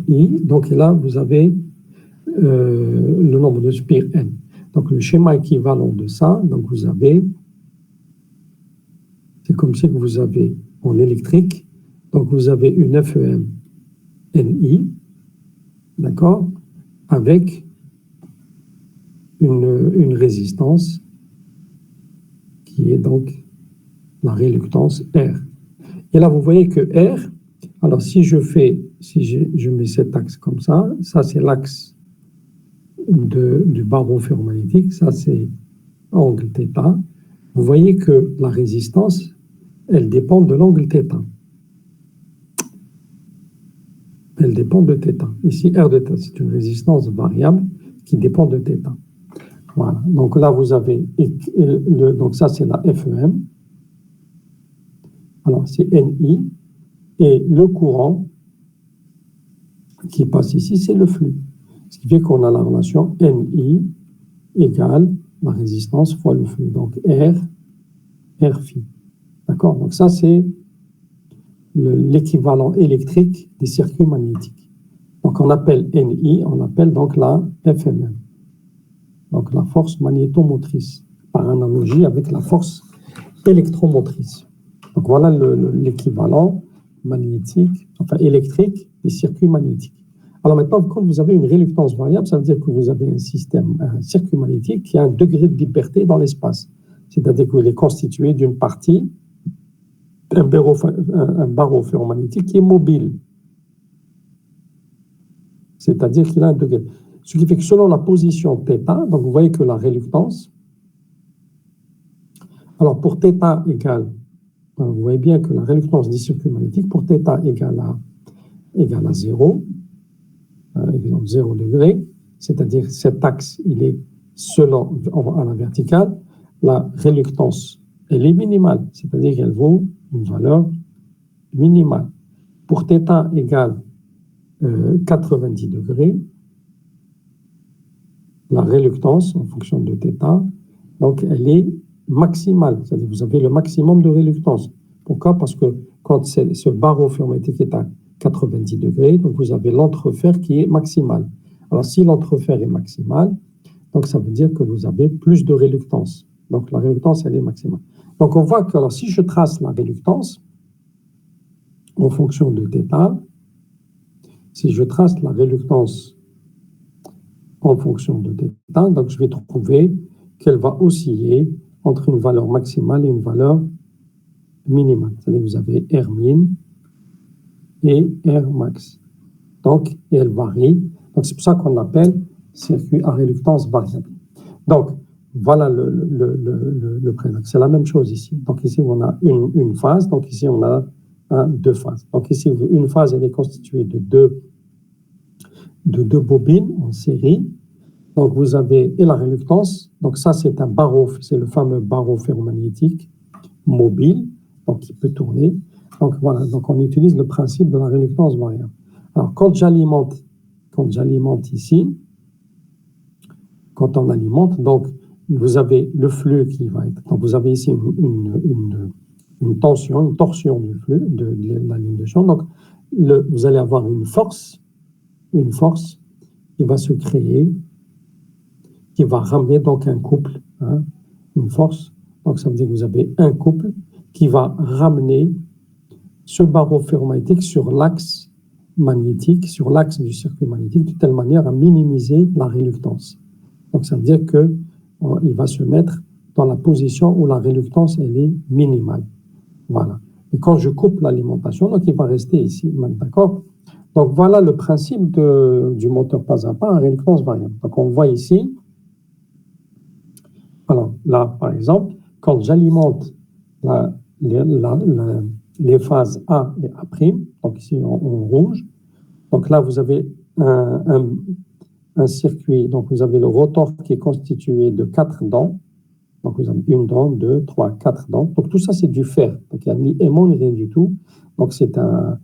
NI. Donc là, vous avez le nombre de spires N. Donc le schéma équivalent de ça, donc vous avez, c'est comme si vous avez en électrique, donc vous avez une FEM NI, d'accord, avec une résistance qui est donc la réluctance R. Et là, vous voyez que R, alors si je mets cet axe comme ça c'est l'axe du barreau ferromagnétique, ça c'est angle θ. Vous voyez que la résistance, elle dépend de l'angle θ. Elle dépend de θ. Ici, R de θ, c'est une résistance variable qui dépend de θ. Voilà. Donc là, vous avez, donc ça c'est la FEM. Alors c'est NI. Et le courant qui passe ici, c'est le flux. Ce qui fait qu'on a la relation NI égale la résistance fois le flux. Donc R phi. D'accord? Donc ça, c'est l'équivalent électrique des circuits magnétiques. Donc on appelle NI, on appelle donc la FMM. Donc la force magnétomotrice, par analogie avec la force électromotrice. Donc voilà l'équivalent magnétique, enfin électrique des circuits magnétiques. Alors maintenant, quand vous avez une réluctance variable, ça veut dire que vous avez un circuit magnétique qui a un degré de liberté dans l'espace. C'est-à-dire qu'il est constitué d'une partie, un barreau ferromagnétique qui est mobile. C'est-à-dire qu'il a un degré. Ce qui fait que selon la position θ, donc vous voyez que la réluctance, alors pour θ égale, vous voyez bien que la réluctance des circuits magnétiques, pour θ égale à 0, exemple 0 degré, c'est-à-dire cet axe, il est selon à la verticale, la réluctance, elle est minimale, c'est-à-dire qu'elle vaut une valeur minimale. Pour θ égale 90 degrés, la réluctance en fonction de θ, donc elle est maximale, c'est-à-dire que vous avez le maximum de réluctance. Pourquoi? Parce que quand ce barreau ferromagnétique est à 90 degrés, donc vous avez l'entrefer qui est maximal. Alors si l'entrefer est maximal, donc ça veut dire que vous avez plus de réluctance. Donc la réluctance, elle est maximale. Donc on voit que alors, si je trace la réluctance en fonction de θ, si je trace la réluctance en fonction de θ, donc je vais trouver qu'elle va osciller entre une valeur maximale et une valeur minimale. C'est-à-dire que vous avez R min et R max. Donc, et elle varie. Donc, c'est pour ça qu'on l'appelle circuit à réluctance variable. Donc, voilà le prénom. C'est la même chose ici. Donc, ici, on a une phase. Donc, ici, on a deux phases. Donc, ici, une phase, elle est constituée de deux bobines en série. Donc, vous avez et la réluctance. Donc, ça, c'est un barreau, c'est le fameux barreau ferromagnétique mobile, donc qui peut tourner. Donc, voilà. Donc, on utilise le principe de la réluctance variable. Alors, quand j'alimente ici, quand on alimente, donc, vous avez le flux qui va être. Donc, vous avez ici une tension, une torsion du flux, de la ligne de champ. Donc, vous allez avoir une force qui va se créer, qui va ramener donc un couple, une force. Donc, ça veut dire que vous avez un couple qui va ramener ce barreau ferromagnétique sur l'axe magnétique, sur l'axe du circuit magnétique, de telle manière à minimiser la réluctance. Donc, ça veut dire qu'il va se mettre dans la position où la réluctance, elle est minimale. Voilà. Et quand je coupe l'alimentation, donc il va rester ici, d'accord? Donc, voilà le principe du moteur pas à pas à réluctance variable. Donc, on voit ici, alors là, par exemple, quand j'alimente les phases A et A', donc ici en rouge, donc là, vous avez un circuit, donc vous avez le rotor qui est constitué de 4 dents, donc vous avez une dent, 2, 3, 4 dents, donc tout ça c'est du fer, donc il n'y a ni aimant ni rien du tout, donc c'est un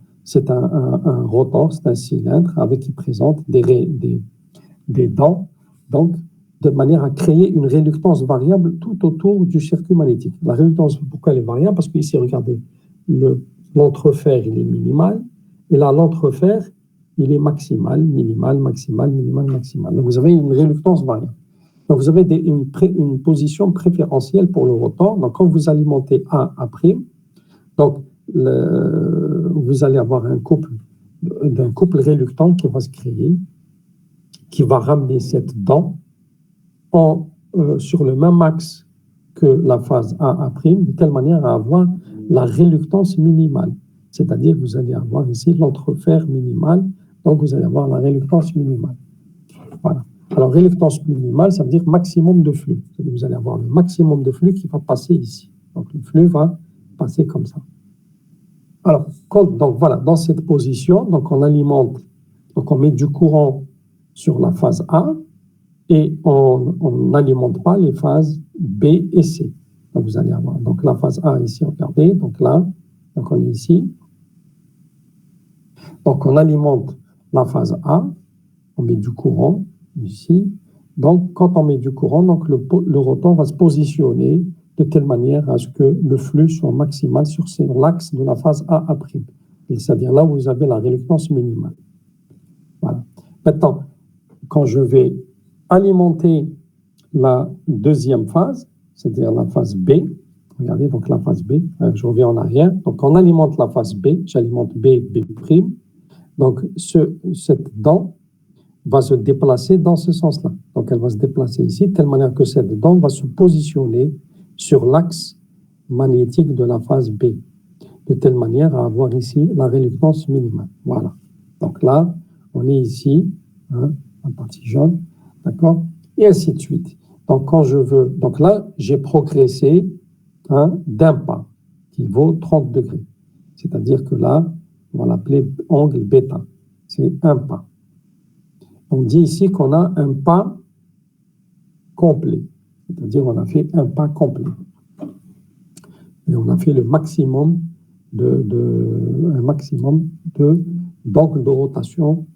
rotor, c'est un cylindre qui présente des dents, donc de manière à créer une réluctance variable tout autour du circuit magnétique. La réluctance, pourquoi elle est variable? Parce qu'ici, regardez, l'entrefer, il est minimal, et là, l'entrefer, il est maximal, minimal, maximal, minimal, maximal. Donc, vous avez une réluctance variable. Donc, vous avez une position préférentielle pour le rotor. Donc, quand vous alimentez A, A', donc, vous allez avoir un couple réluctant qui va se créer, qui va ramener cette dent sur le même axe que la phase A', de telle manière à avoir la réluctance minimale. C'est-à-dire que vous allez avoir ici l'entrefer minimal, donc vous allez avoir la réluctance minimale. Voilà. Alors, réluctance minimale, ça veut dire maximum de flux. Vous allez avoir le maximum de flux qui va passer ici. Donc, le flux va passer comme ça. Alors, donc voilà, dans cette position, donc on alimente, donc on met du courant sur la phase A et on n'alimente pas les phases B et C. Donc, vous allez avoir donc la phase A ici, regardez, donc là, donc on est ici. Donc, on alimente la phase A, on met du courant ici. Donc, quand on met du courant, donc le rotor va se positionner de telle manière à ce que le flux soit maximal sur l'axe de la phase A'. C'est-à-dire là où vous avez la réluctance minimale. Voilà. Maintenant, quand je vais alimenter la deuxième phase, c'est-à-dire la phase B, regardez, donc la phase B, je reviens en arrière. Donc, on alimente la phase B, j'alimente B, B'. Donc, cette dent va se déplacer dans ce sens-là. Donc, elle va se déplacer ici, de telle manière que cette dent va se positionner sur l'axe magnétique de la phase B, de telle manière à avoir ici la réluctance minimale. Voilà. Donc là, on est ici, hein, en partie jaune, d'accord? Et ainsi de suite. Donc, quand je veux... Donc là, j'ai progressé d'un pas qui vaut 30 degrés. C'est-à-dire que là, on va l'appeler angle bêta. C'est un pas. On dit ici qu'on a un pas complet. C'est-à-dire qu'on a fait un pas complet. Et on a fait le maximum d'angle de rotation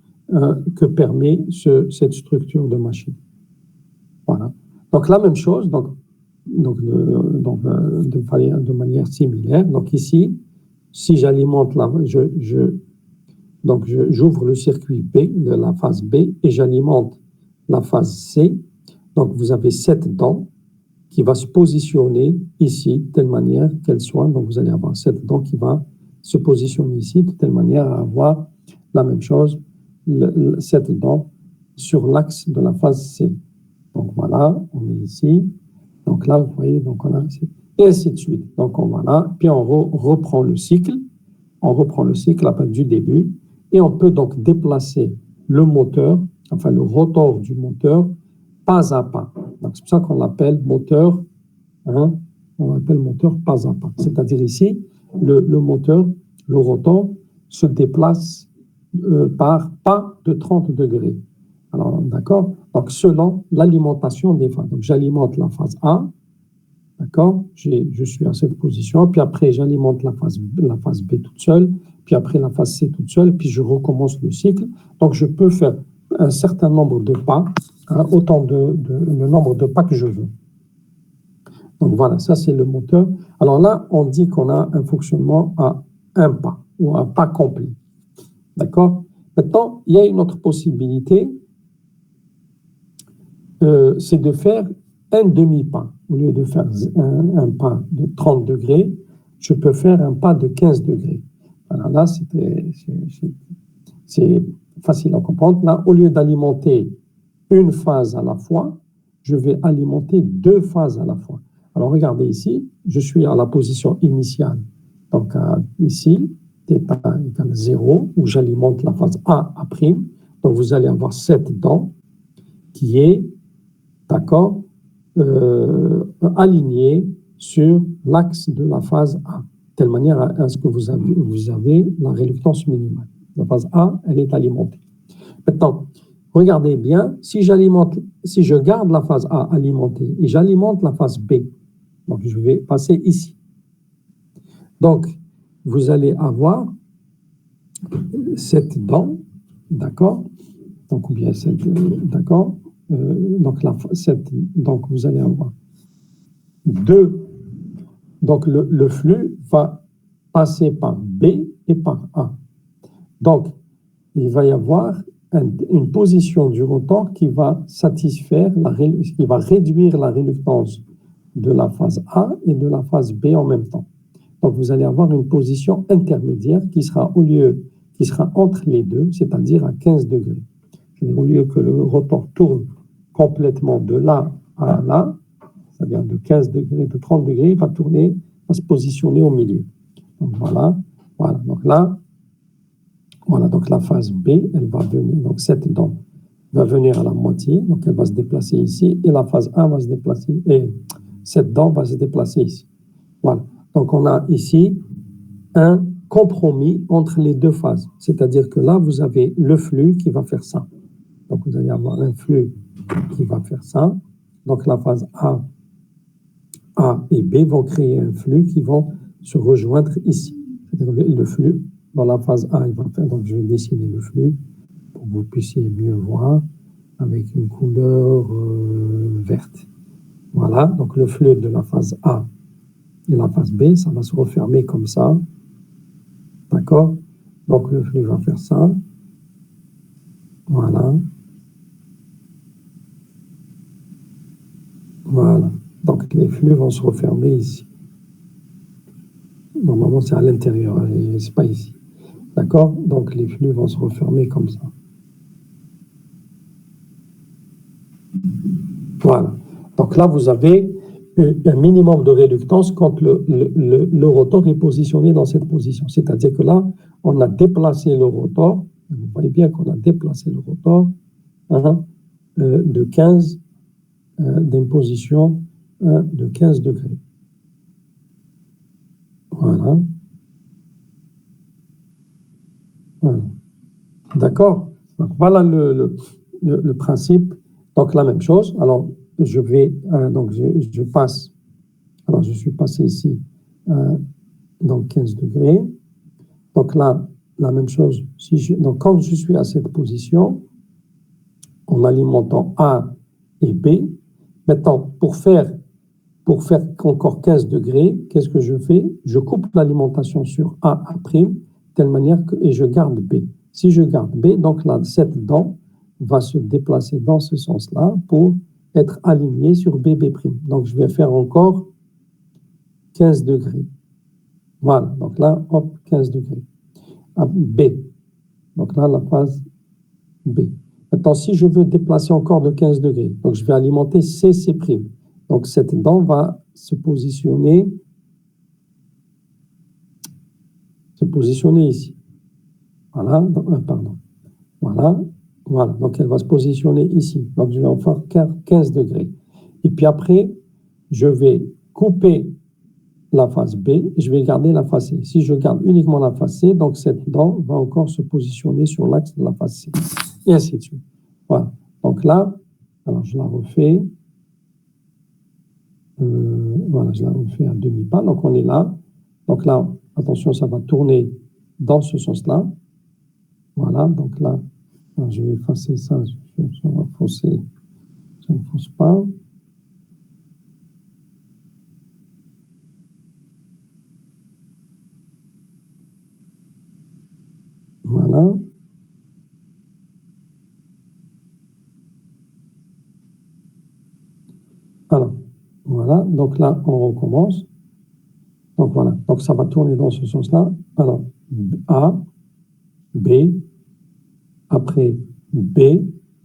que permet cette structure de machine. Voilà. Donc la même chose, de manière similaire. Donc ici, si j'alimente j'ouvre le circuit B, de la phase B, et j'alimente la phase C. Donc, vous avez cette dent qui va se positionner ici, de telle manière qu'elle soit. Donc, vous allez avoir cette dent qui va se positionner ici, de telle manière à avoir la même chose, cette dent sur l'axe de la phase C. Donc, voilà, on est ici. Donc là, vous voyez, donc on a ici, et ainsi de suite. Donc, voilà, puis on reprend le cycle. On reprend le cycle à partir du début. Et on peut donc déplacer le moteur, enfin le rotor du moteur, pas à pas. C'est pour ça qu'on l'appelle moteur, on l'appelle moteur pas à pas. C'est-à-dire ici, le moteur, le rotor, se déplace par pas de 30 degrés. Alors, d'accord? Donc, selon l'alimentation des phases. Donc, j'alimente la phase A, d'accord? Je suis à cette position, puis après, j'alimente la phase B toute seule, puis après la phase C toute seule, puis je recommence le cycle. Donc, je peux faire un certain nombre de pas, autant le nombre de pas que je veux. Donc, voilà, ça, c'est le moteur. Alors là, on dit qu'on a un fonctionnement à un pas, ou un pas complet. D'accord? Maintenant, il y a une autre possibilité, c'est de faire un demi-pas. Au lieu de faire un pas de 30 degrés, je peux faire un pas de 15 degrés. Alors là, c'est facile à comprendre. Là, au lieu d'alimenter une phase à la fois, je vais alimenter deux phases à la fois. Alors, regardez ici, je suis à la position initiale. Donc, ici, θ égale 0, où j'alimente la phase A'. Donc, vous allez avoir cette dent qui est, d'accord, alignée sur l'axe de la phase A, de telle manière à ce que vous avez la réluctance minimale. La phase A, elle est alimentée. Maintenant, regardez bien, si je garde la phase A alimentée et j'alimente la phase B, donc je vais passer ici. Donc, vous allez avoir cette dent, d'accord? Donc, ou bien cette, d'accord? Donc, vous allez avoir deux. Donc, le flux va passer par B et par A. Donc, il va y avoir une position du rotor qui va satisfaire, qui va réduire la réluctance de la phase A et de la phase B en même temps. Donc, vous allez avoir une position intermédiaire qui sera entre les deux, c'est-à-dire à 15 degrés. Au lieu que le rotor tourne complètement de là à là, c'est-à-dire de 15 degrés, de 30 degrés, il va se positionner au milieu. Donc, voilà. Donc là, donc la phase B, elle va venir, donc cette dent va venir à la moitié, donc elle va se déplacer ici, et la phase A va se déplacer, et cette dent va se déplacer ici. Voilà. Donc, on a ici un compromis entre les deux phases. C'est-à-dire que là, vous avez le flux qui va faire ça. Donc, vous allez avoir un flux qui va faire ça. Donc, la phase A et B vont créer un flux qui vont se rejoindre ici. C'est-à-dire le flux dans la phase A, il va faire. Donc, je vais dessiner le flux pour que vous puissiez mieux voir avec une couleur verte. Voilà. Donc, le flux de la phase A et la phase B, ça va se refermer comme ça. D'accord? Donc, le flux va faire ça. Voilà. Voilà. Donc, les flux vont se refermer ici. Normalement, c'est à l'intérieur, c'est pas ici. D'accord? Donc, les flux vont se refermer comme ça. Voilà. Donc là, vous avez un minimum de réductance quand le rotor est positionné dans cette position. C'est-à-dire que là, on a déplacé le rotor. Vous voyez bien qu'on a déplacé le rotor de 15, d'une position de 15 degrés. Voilà. Voilà. D'accord? Donc, voilà le principe. Donc, la même chose. Alors, je vais, donc, je passe. Alors, je suis passé ici, donc 15 degrés. Donc là, la même chose. Donc, quand je suis à cette position, en alimentant A et B, maintenant, pour faire encore 15 degrés, qu'est-ce que je fais? Je coupe l'alimentation sur A', de telle manière que, et je garde B. Si je garde B, donc là, cette dent va se déplacer dans ce sens-là pour être alignée sur BB'. Donc, je vais faire encore 15 degrés. Voilà, donc là, hop, 15 degrés. B. Donc là, la phase B. Maintenant, si je veux déplacer encore de 15 degrés, donc je vais alimenter CC'. Donc, cette dent va se positionner ici. Voilà, pardon. Voilà. Donc, elle va se positionner ici. Donc, je vais en faire 15 degrés. Et puis après, je vais couper la face B et je vais garder la face C. Si je garde uniquement la face C, donc cette dent va encore se positionner sur l'axe de la face C. Et ainsi de suite. Voilà. Donc là, alors je la refais. Voilà, je la refais à demi-pas. Donc on est là. Donc là, attention, ça va tourner dans ce sens-là. Voilà, donc là, alors je vais effacer ça. Ça va fausser. Ça ne fausse pas. Voilà. Alors, voilà. Donc là, on recommence. Donc voilà. Donc ça va tourner dans ce sens-là. Alors, A, B, après B,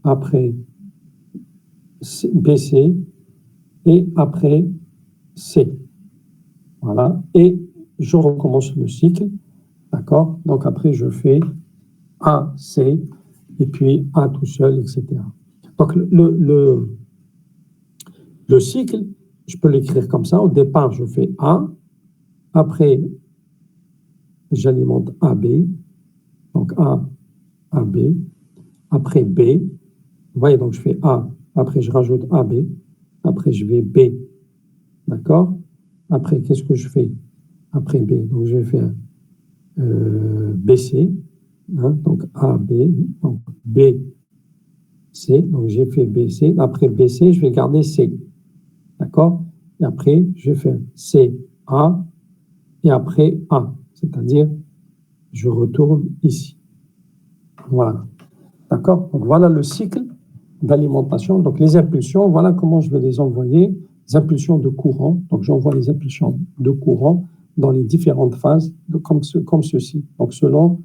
après BC et après C. Voilà. Et je recommence le cycle. D'accord? Donc après, je fais A, C, et puis A tout seul, etc. Donc le cycle, je peux l'écrire comme ça. Au départ, je fais A. Après, j'alimente AB. Donc A, AB. Après B. Vous voyez, donc je fais A. Après, je rajoute AB. Après, je vais B. D'accord? Après, qu'est-ce que je fais? Après B, donc je vais faire BC. Donc A, B. Donc B, C. Donc j'ai fait BC. Après BC, je vais garder C. D'accord? Et après, je vais faire C, A. Et après A. C'est-à-dire, je retourne ici. Voilà. D'accord? Donc, voilà le cycle d'alimentation. Donc, les impulsions, voilà comment je vais les envoyer. Les impulsions de courant. Donc, j'envoie les impulsions de courant dans les différentes phases, comme ceci. Donc, selon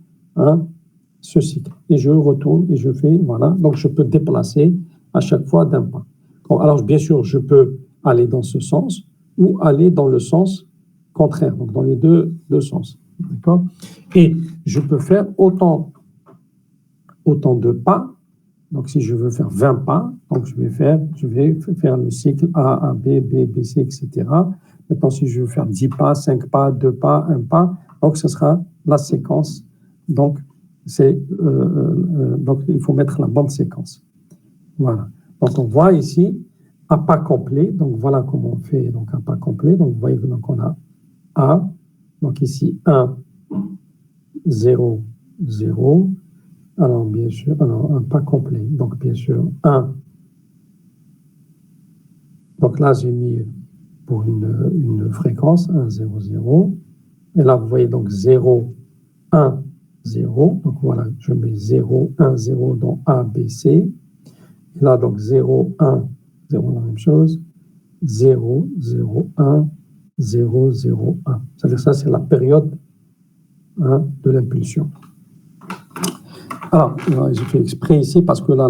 ce cycle. Et je retourne et je fais, voilà. Donc, je peux déplacer à chaque fois d'un pas. Bon, alors, bien sûr, je peux aller dans ce sens ou aller dans le sens contraire. Donc, dans les deux sens. D'accord? Et je peux faire autant de pas. Donc, si je veux faire 20 pas, donc je vais faire le cycle A, B, B, C, etc. Maintenant, si je veux faire 10 pas, 5 pas, 2 pas, 1 pas, donc ce sera la séquence. Donc, donc il faut mettre la bonne séquence. Voilà. Donc, on voit ici un pas complet. Donc, voilà comment on fait donc, un pas complet. Donc, vous voyez donc, on a A. Donc, ici, 1, 0, 0. Alors, bien sûr, un pas complet. Donc, bien sûr, 1. Donc là, j'ai mis pour une fréquence 1, 0, 0. Et là, vous voyez donc 0, 1, 0. Donc voilà, je mets 0, 1, 0 dans A, B, C. Et là, donc 0, 1, 0, la même chose. 0, 0, 1, 0, 0, 1. C'est-à-dire ça, c'est la période de l'impulsion. Alors, j'ai fait exprès ici parce que là,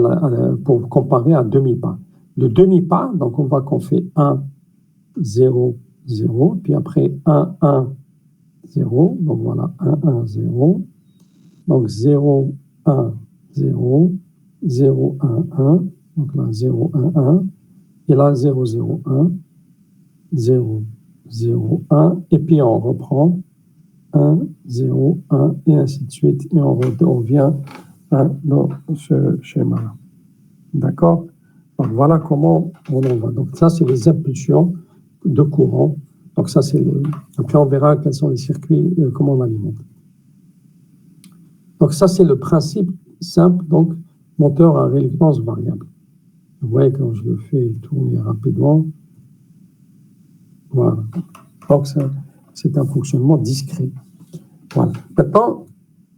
pour comparer à demi-pas. Le demi-pas, donc on voit qu'on fait 1, 0, 0, puis après 1, 1, 0, donc voilà, 1, 1, 0, donc 0, 1, 0, 0, 1, 1, donc là 0, 1, 1, et là 0, 0, 1, 0, 0, 1, et puis on reprend 1, 0, 1, et ainsi de suite, et on revient dans ce schéma-là. D'accord? Donc voilà comment on en va. Donc ça, c'est les impulsions de courant. Donc ça, c'est le... Après, on verra quels sont les circuits, comment on alimente. Donc ça, c'est le principe simple, donc moteur à réluctance variable. Vous voyez, quand je le fais tourner rapidement, voilà. Donc c'est un fonctionnement discret. Voilà. Maintenant,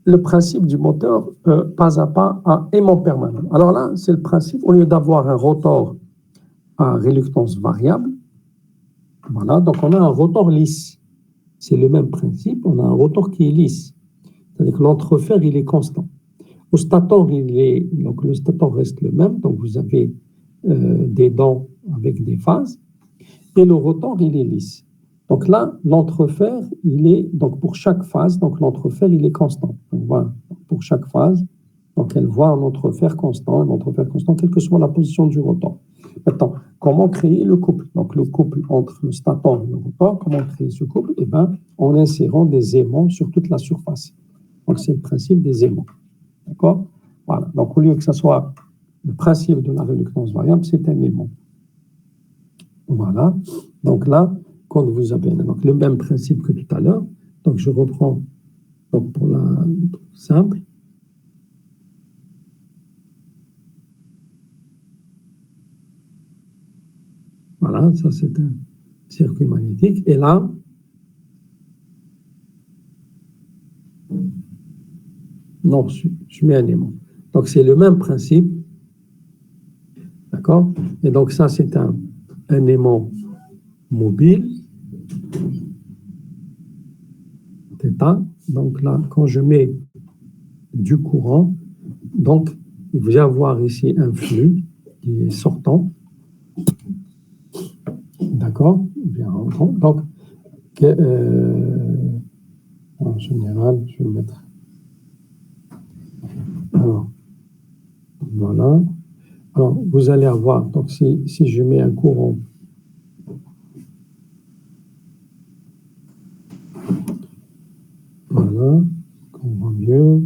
le principe du moteur pas à pas à aimant permanent. Alors là, c'est le principe, au lieu d'avoir un rotor à réluctance variable, voilà, donc on a un rotor lisse. C'est le même principe, on a un rotor qui est lisse. C'est-à-dire que l'entrefer, il est constant. Au stator, donc le stator reste le même, donc vous avez des dents avec des phases, et le rotor, il est lisse. Donc là, l'entrefer, il est, donc pour chaque phase, donc l'entrefer, il est constant. Donc voilà, pour chaque phase, donc elle voit un entrefer constant, quelle que soit la position du rotor. Maintenant, comment créer le couple? Donc le couple entre le stator et le rotor, comment créer ce couple? Eh bien, en insérant des aimants sur toute la surface. Donc c'est le principe des aimants. D'accord? Voilà. Donc au lieu que ce soit le principe de la réluctance variable, c'est un aimant. Voilà. Donc là, quand vous avez donc, le même principe que tout à l'heure, donc je reprends donc pour la simple. Voilà, ça c'est un circuit magnétique. Et là, non, je mets un aimant. Donc c'est le même principe. D'accord? Et donc ça c'est un aimant mobile. Θ. Donc là, quand je mets du courant, donc il va y avoir ici un flux qui est sortant. D'accord? Bien rentrant. Donc, en général, je vais mettre. Alors, voilà. Alors, vous allez avoir, donc si je mets un courant, voilà, on voit mieux.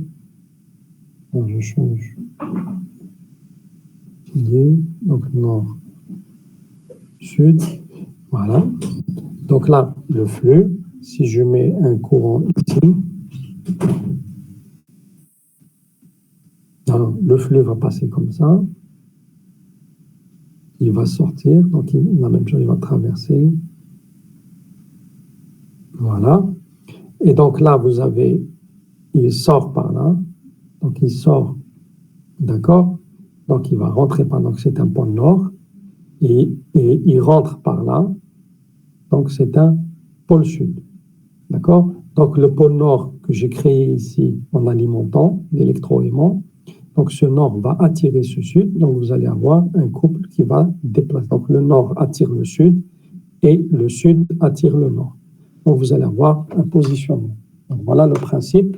Alors, je change. Donc, nord, sud, voilà. Donc là, le flux, si je mets un courant ici, alors, le flux va passer comme ça. Il va sortir, donc la même chose, il va traverser. Voilà. Et donc là, vous avez, il sort par là. Donc il sort, d'accord? Donc il va rentrer par là, donc c'est un pôle nord, et il rentre par là, donc c'est un pôle sud, d'accord? Donc le pôle nord que j'ai créé ici en alimentant l'électroaimant, donc ce nord va attirer ce sud, donc vous allez avoir un couple qui va déplacer. Donc le nord attire le sud et le sud attire le nord. Donc vous allez avoir un positionnement. Donc, voilà le principe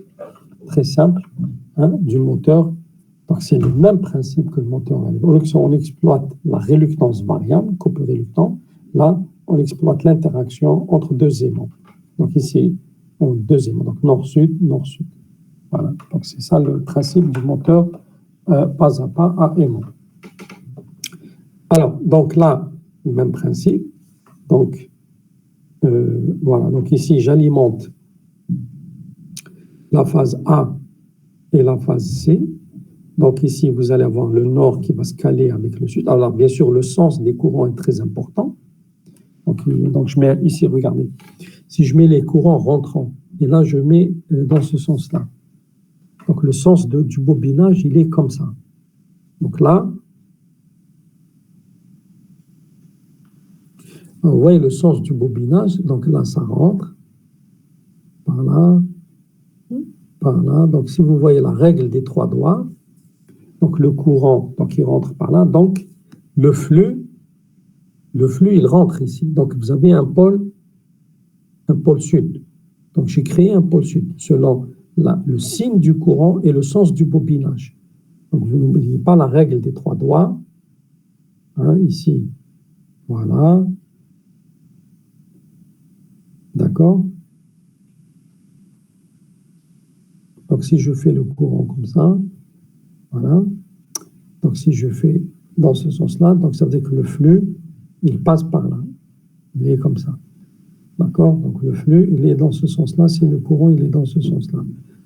très simple du moteur. Donc c'est le même principe que le moteur. On exploite la réluctance variable, couple réluctant. Là, on exploite l'interaction entre deux aimants. Donc ici, on a deux aimants. Donc nord-sud, nord-sud. Voilà. Donc c'est ça le principe du moteur pas à pas à aimant. Alors, donc là, le même principe. Donc, voilà. Donc ici, j'alimente la phase A et la phase C. Donc ici, vous allez avoir le nord qui va se caler avec le sud. Alors, bien sûr, le sens des courants est très important. Donc je mets ici, regardez. Si je mets les courants rentrants, et là, je mets dans ce sens-là. Donc, le sens du bobinage, il est comme ça. Donc là, vous voyez le sens du bobinage. Donc là, ça rentre par là, par là. Donc, si vous voyez la règle des trois doigts, donc le courant, donc il rentre par là. Donc, le flux, il rentre ici. Donc, vous avez un pôle sud. Donc, j'ai créé un pôle sud selon le signe du courant et le sens du bobinage. Donc, vous n'oubliez pas la règle des trois doigts. Ici, voilà. D'accord? Donc, si je fais le courant comme ça, voilà. Donc, si je fais dans ce sens-là, donc ça veut dire que le flux, il passe par là. Il est comme ça. D'accord? Donc, le flux, il est dans ce sens-là. Si le courant, il est dans ce sens-là.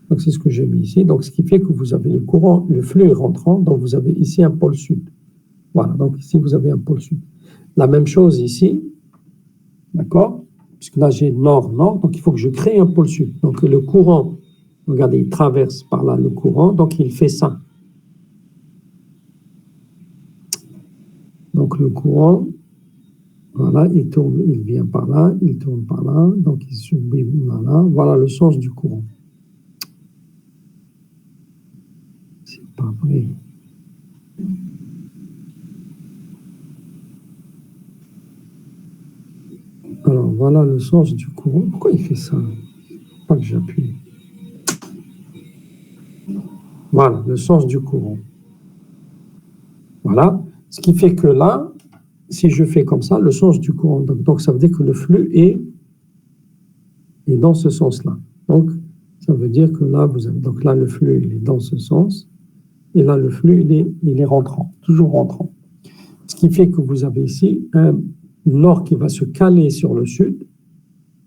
Donc, c'est ce que j'ai mis ici. Donc, ce qui fait que vous avez le courant, le flux rentrant. Donc, vous avez ici un pôle sud. Voilà. Donc, ici, vous avez un pôle sud. La même chose ici. D'accord? Puisque là, j'ai nord-nord. Donc, il faut que je crée un pôle sud. Donc, le courant, regardez, il traverse par là le courant. Donc, il fait ça. Donc, le courant, voilà, il tourne, il vient par là, il tourne par là, donc il subit, voilà, voilà le sens du courant. C'est pas vrai. Alors, voilà le sens du courant. Pourquoi il fait ça? Pas que j'appuie. Voilà, le sens du courant. Voilà. Ce qui fait que là, si je fais comme ça, le sens du courant, donc ça veut dire que le flux est dans ce sens-là. Donc, ça veut dire que là, vous avez, donc là, le flux, il est dans ce sens, et là, le flux, il est rentrant, toujours rentrant. Ce qui fait que vous avez ici un nord qui va se caler sur le sud,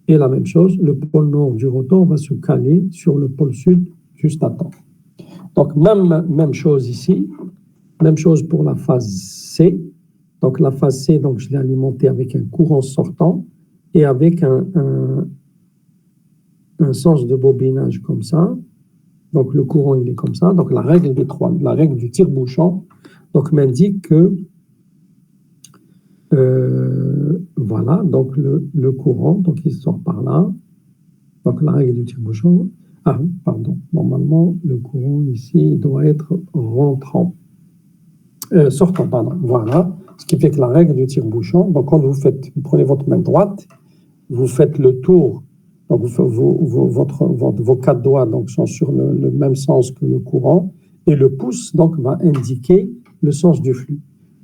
et la même chose, le pôle nord du rotor va se caler sur le pôle sud juste à temps. Donc, même chose ici, même chose pour la phase C. Donc, la phase C, donc, je l'ai alimentée avec un courant sortant et avec un sens de bobinage comme ça. Donc, le courant, il est comme ça. Donc, la règle du tire-bouchon, donc, m'indique que, voilà, donc, le courant, donc, il sort par là. Donc, la règle du tire-bouchon, pardon, normalement, le courant ici doit être rentrant. Sortant, pardon, voilà. Ce qui fait que la règle du tire-bouchon, donc quand vous prenez votre main droite, vous faites le tour, donc vos quatre doigts donc, sont sur le même sens que le courant, et le pouce donc, va indiquer le sens du flux.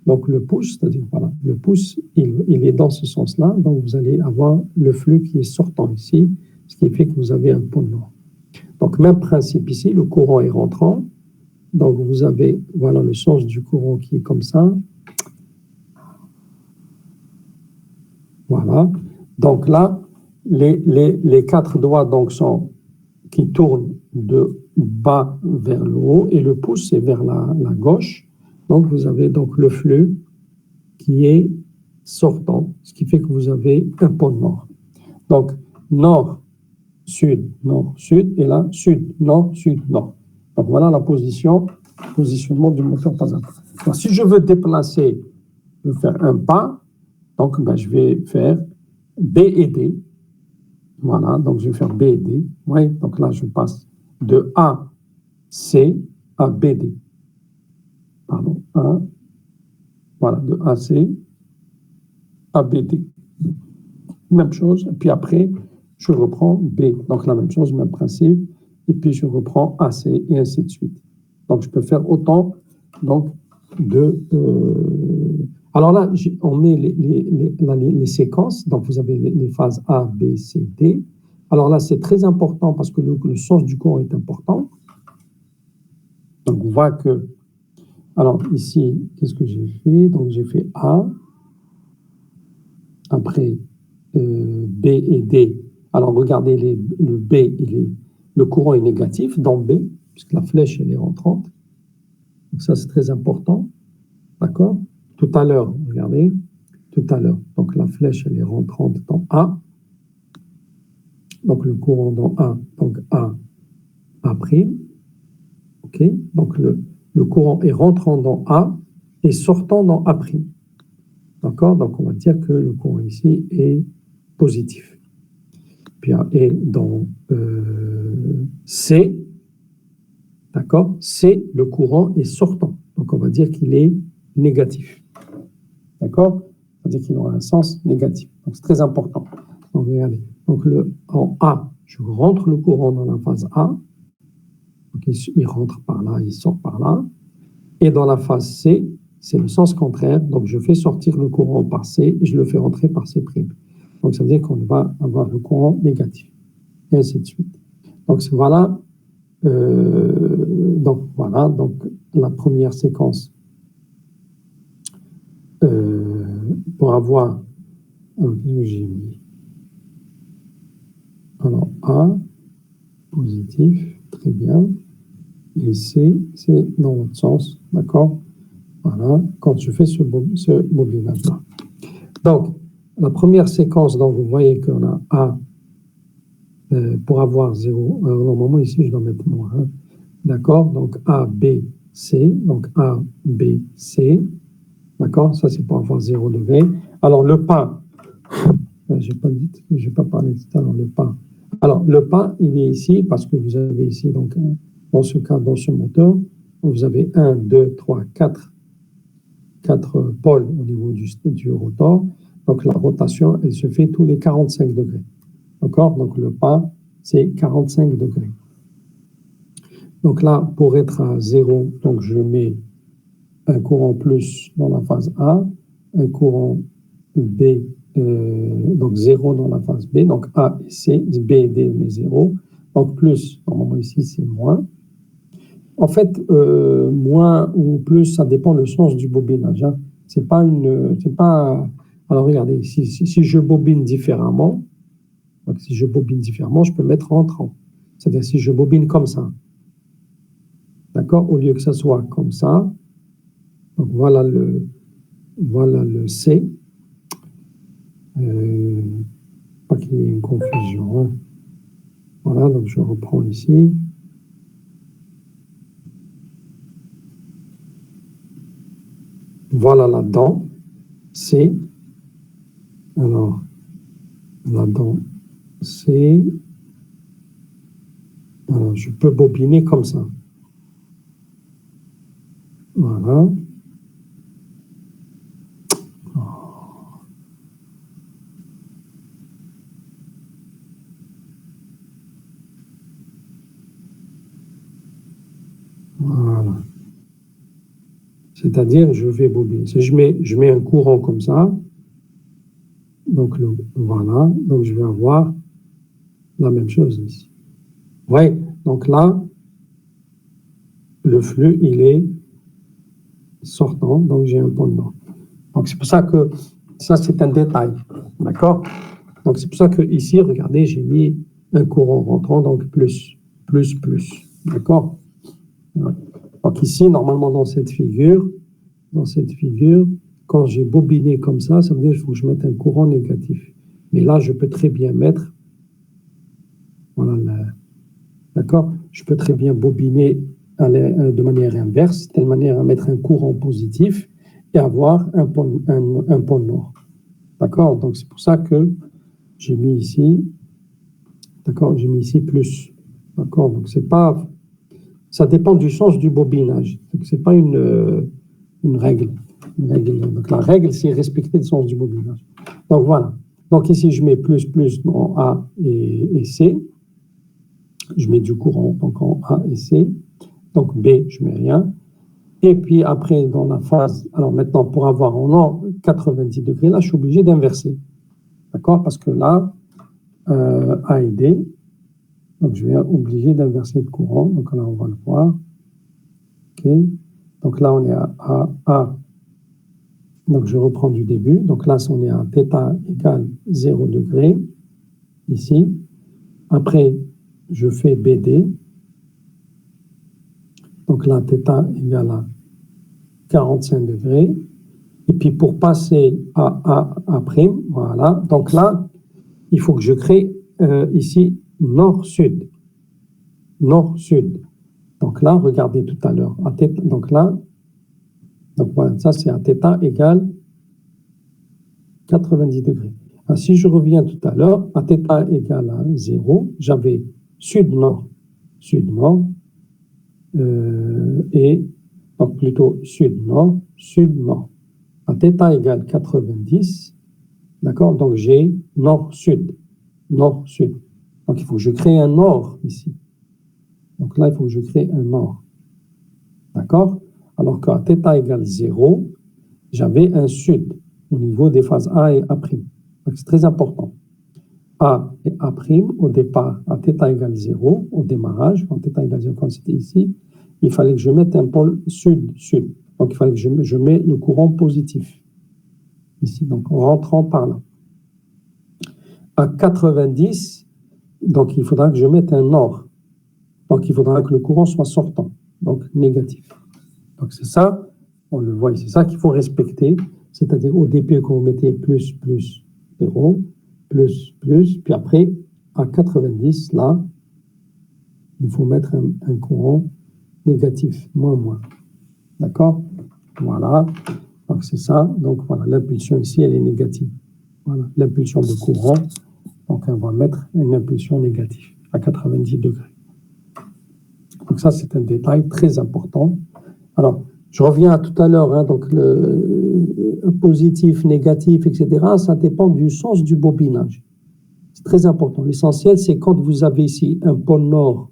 Donc le pouce, c'est-à-dire, voilà, le pouce, il est dans ce sens-là, donc vous allez avoir le flux qui est sortant ici, ce qui fait que vous avez un pôle nord. Donc même principe ici, le courant est rentrant, donc vous avez, voilà le sens du courant qui est comme ça. Voilà. Donc là, les quatre doigts donc qui tournent de bas vers le haut et le pouce est vers la gauche. Donc vous avez donc le flux qui est sortant, ce qui fait que vous avez un pôle nord. Donc nord, sud, et là, sud, nord, sud, nord. Donc, voilà la positionnement du moteur pas à pas. Alors, si je veux déplacer, je vais faire un pas, donc ben, je vais faire B et D. Voilà, donc je vais faire B et D. Oui, donc là, je passe de A, C à B, D. Pardon, A, voilà, de A, C à B, D. Même chose, et puis après, je reprends B. Donc la même chose, même principe, et puis je reprends AC, et ainsi de suite. Donc je peux faire autant donc, de... Alors là, on met les séquences, donc vous avez les phases A, B, C, D. Alors là, c'est très important parce que le sens du courant est important. Donc on voit que... Alors ici, qu'est-ce que j'ai fait? Donc j'ai fait A, après B et D. Alors regardez, le B, le courant est négatif dans B, puisque la flèche elle est rentrante. Donc ça c'est très important. D'accord? Tout à l'heure, regardez, tout à l'heure. Donc la flèche elle est rentrante dans A. Donc le courant dans A, donc A, A'. OK? Donc le courant est rentrant dans A et sortant dans A'. D'accord? Donc on va dire que le courant ici est positif. Puis et dans C, d'accord, C, le courant est sortant. Donc on va dire qu'il est négatif. D'accord? On va dire qu'il aura un sens négatif. Donc c'est très important. Donc regardez. Donc en A, je rentre le courant dans la phase A. Donc il rentre par là, il sort par là. Et dans la phase C, c'est le sens contraire. Donc je fais sortir le courant par C et je le fais rentrer par C'. Donc ça veut dire qu'on va avoir le courant négatif. Et ainsi de suite. Donc voilà. Donc la première séquence pour avoir j'ai mis alors A positif, très bien, et C c'est dans l'autre sens, d'accord, voilà, quand je fais ce bobinage là. Donc la première séquence, donc vous voyez qu'on a A pour avoir 0, alors normalement ici je dois mettre moins 1. D'accord? Donc A, B, C. Donc A, B, C. D'accord? Ça, c'est pour avoir 0 degré. Alors, le pas, je n'ai pas parlé tout à l'heure, le pas. Alors, le pas, il est ici parce que vous avez ici, donc, dans ce cas, dans ce moteur, vous avez 1, 2, 3, 4 pôles au niveau du rotor. Donc, la rotation, elle se fait tous les 45 degrés. D'accord? Donc, le pas, c'est 45 degrés. Donc là, pour être à 0, donc je mets un courant plus dans la phase A, un courant B, donc 0 dans la phase B, donc A et C, B et D, mais 0. Donc plus, normalement ici c'est moins. En fait, moins ou plus, ça dépend le sens du bobinage. Hein. C'est pas. Alors regardez, si je bobine différemment, donc si je bobine différemment, je peux mettre rentrant. C'est-à-dire si je bobine comme ça. D'accord? Au lieu que ça soit comme ça. Donc voilà le C. Pas qu'il y ait une confusion. Hein. Voilà, donc je reprends ici. Voilà là-dedans. C. Alors, là-dedans, C. Alors, je peux bobiner comme ça. Voilà. Voilà. C'est-à-dire, je vais bobiner. Je mets un courant comme ça. Donc, voilà. Donc, je vais avoir la même chose ici. Oui. Donc là, le flux, il est sortant. Donc, j'ai un point dedans. Donc, c'est pour ça que ça, c'est un détail. D'accord? Donc, c'est pour ça que ici, regardez, j'ai mis un courant rentrant, donc plus. D'accord? Ouais. Donc, ici, normalement, dans cette figure, quand j'ai bobiné comme ça veut dire qu'il faut que je mette un courant négatif. Mais là, je peux très bien mettre, voilà, d'accord? Je peux très bien bobiner de manière inverse, de telle manière à mettre un courant positif et avoir un pôle nord. D'accord? Donc, c'est pour ça que j'ai mis ici, d'accord, j'ai mis ici plus. D'accord? Donc, c'est pas, ça dépend du sens du bobinage. Donc, c'est pas une règle. Donc, la règle, c'est respecter le sens du bobinage. Donc, voilà. Donc, ici, je mets plus en A et C. Je mets du courant donc en A et C. Donc, B, je mets rien. Et puis, après, dans la phase, alors maintenant, pour avoir en or 90 degrés, là, je suis obligé d'inverser. D'accord? Parce que là, A et D, donc je vais obligé d'inverser le courant. Donc là, on va le voir. OK. Donc là, on est à A. Donc, je reprends du début. Donc là, on est à θ égale 0 degré, ici. Après, je fais BD. Donc là, θ égale à 45 degrés. Et puis, pour passer à A', voilà. Donc là, il faut que je crée ici nord-sud. Nord-sud. Donc là, regardez tout à l'heure. Donc là, donc voilà, ça c'est à θ égale 90 degrés. Alors, si je reviens tout à l'heure, à θ égale à 0, j'avais sud-nord, sud-nord, et donc plutôt sud-nord, sud-nord. À θ égale 90, d'accord, donc j'ai nord-sud, nord-sud. Donc il faut que je crée un nord ici. Donc là, il faut que je crée un nord. D'accord? Alors qu'à θ égale 0, j'avais un sud au niveau des phases A et A'. Donc c'est très important. A et A' au départ, à θ égale 0, au démarrage, quand θ égale 0, quand c'était ici, il fallait que je mette un pôle sud-sud. Donc il fallait que je mette le courant positif. Ici, donc en rentrant par là. À 90, donc il faudra que je mette un nord. Donc il faudra que le courant soit sortant, donc négatif. Donc c'est ça, on le voit, c'est ça qu'il faut respecter. C'est-à-dire au début, quand vous mettez plus, 0, plus, puis après, à 90, là, il faut mettre un courant négatif, moins. D'accord? Voilà. Donc c'est ça. Donc voilà, l'impulsion ici, elle est négative. Voilà, l'impulsion de courant. Donc on va mettre une impulsion négative à 90 degrés. Donc ça, c'est un détail très important. Alors, je reviens à tout à l'heure, hein, donc le positif, négatif, etc., ça dépend du sens du bobinage. C'est très important. L'essentiel, c'est quand vous avez ici un pôle nord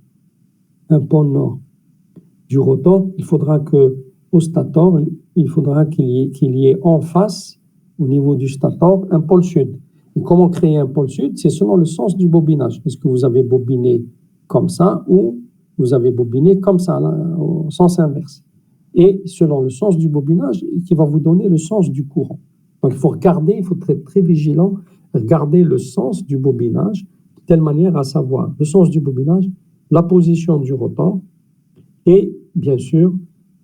du rotor, il faudra que au stator, il faudra qu'il y ait en face, au niveau du stator, un pôle sud. Et comment créer un pôle sud? C'est selon le sens du bobinage. Est-ce que vous avez bobiné comme ça ou vous avez bobiné comme ça, là, au sens inverse? Et selon le sens du bobinage, qui va vous donner le sens du courant. Donc il faut regarder, il faut être très vigilant, regarder le sens du bobinage, de telle manière à savoir le sens du bobinage, la position du rotor, et bien sûr,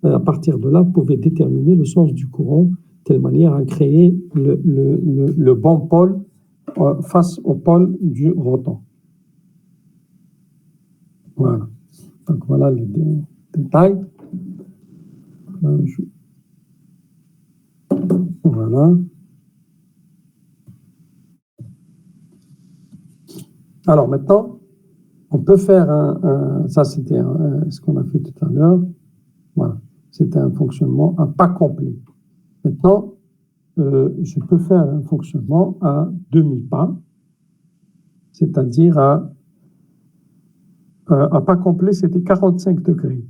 à partir de là, vous pouvez déterminer le sens du courant, de telle manière à créer le bon pôle face au pôle du rotor. Voilà. Donc voilà les détails. Voilà. Alors maintenant, on peut faire ça c'était ce qu'on a fait tout à l'heure. Voilà, c'était un fonctionnement à pas complet. Maintenant, je peux faire un fonctionnement à demi-pas, c'est-à-dire à pas complet, c'était 45 degrés.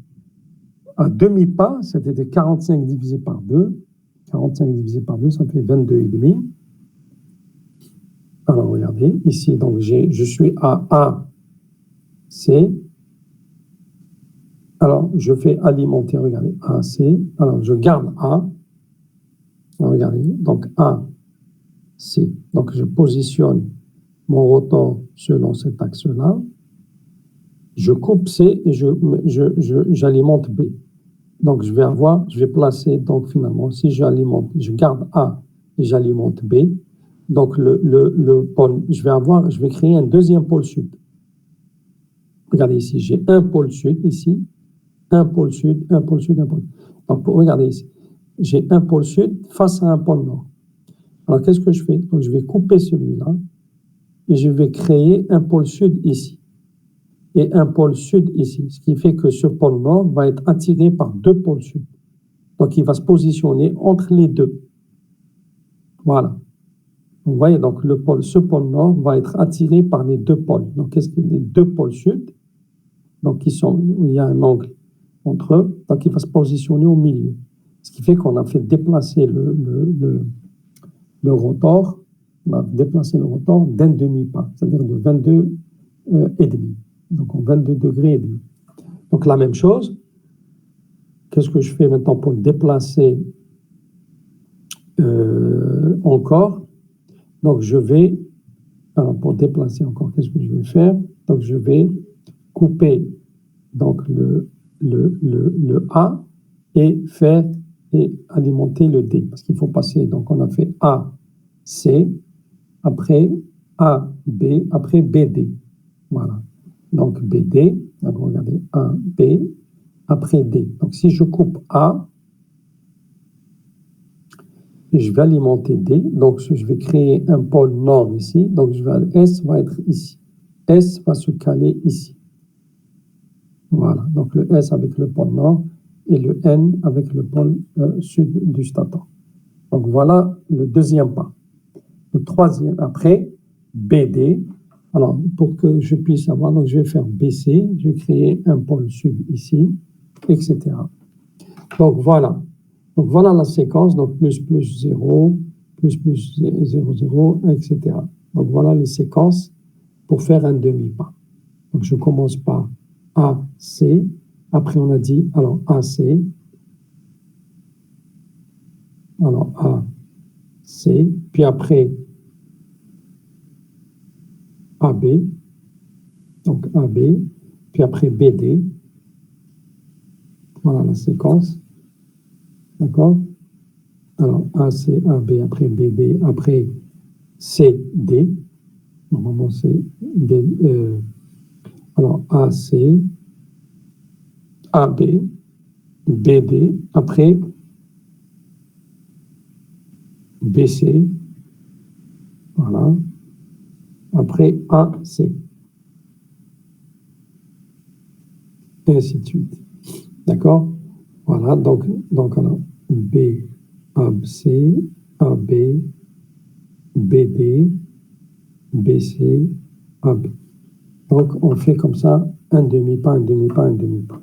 À demi-pas, c'était 45 divisé par 2. 45 divisé par 2, ça fait 22,5. Alors, regardez, ici, donc je suis à A, C. Alors, je fais alimenter, regardez, A, C. Alors, je garde A. Alors, regardez, donc A, C. Donc, je positionne mon rotor selon cet axe-là. Je coupe C et j'alimente B. Donc, je vais placer, donc finalement, si j'alimente, je garde A et j'alimente B. Donc, le pôle, je vais créer un deuxième pôle sud. Regardez ici, j'ai un pôle sud ici, un pôle sud, un pôle sud, un pôle. Donc, regardez ici. J'ai un pôle sud face à un pôle nord. Alors, qu'est-ce que je fais? Donc, je vais couper celui-là et je vais créer un pôle sud ici et un pôle sud ici. Ce qui fait que ce pôle nord va être attiré par deux pôles sud. Donc, il va se positionner entre les deux. Voilà. Vous voyez, donc ce pôle nord va être attiré par les deux pôles. Donc, qu'est-ce que les deux pôles sud? Donc, il y a un angle entre eux. Donc, il va se positionner au milieu. Ce qui fait qu'on a fait déplacer le rotor. On a déplacé le rotor d'un demi-pas, c'est-à-dire de 22 et demi. Donc, en 22 degrés et demi. Donc, la même chose. Qu'est-ce que je fais maintenant pour le déplacer encore? Donc, alors pour déplacer encore, qu'est-ce que je vais faire? Donc, je vais couper donc le A et alimenter le D. Parce qu'il faut passer, donc on a fait A, C, après A, B, après BD. Voilà. Donc, BD, donc regardez, A, B, après D. Donc, si je coupe A, je vais alimenter D, donc je vais créer un pôle nord ici, donc S va être ici. S va se caler ici. Voilà, donc le S avec le pôle nord et le N avec le pôle sud du stator. Donc voilà le deuxième pas. Le troisième, après, BD. Alors, pour que je puisse avoir, donc je vais faire BC, je vais créer un pôle sud ici, etc. Donc voilà. Donc voilà la séquence, donc plus, 0, plus, 0, 0, etc. Donc voilà les séquences pour faire un demi-pas. Donc je commence par AC, après on a dit, alors AC, alors AC, puis après AB, donc AB, puis après BD, voilà la séquence, d'accord? Alors AC, AB, après BD, après CD, normalement c'est alors AC, AB, BD, après BC, voilà, après AC, et ainsi de suite. D'accord? Voilà, donc alors, B, ABC, AB, BD, BC, AB. Donc, on fait comme ça, un demi-pas, un demi-pas, un demi-pas.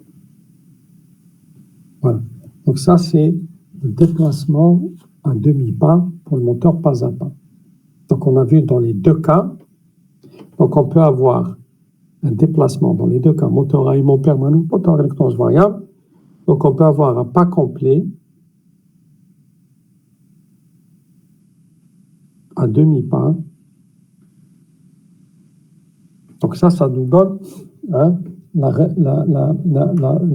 Voilà. Donc, ça, c'est le déplacement à demi-pas pour le moteur pas à pas. Donc, on a vu dans les deux cas, donc on peut avoir un déplacement dans les deux cas, moteur à aimant permanent, moteur à réluctance variable. Donc, on peut avoir un pas complet à demi-pas. Donc, ça nous donne hein, la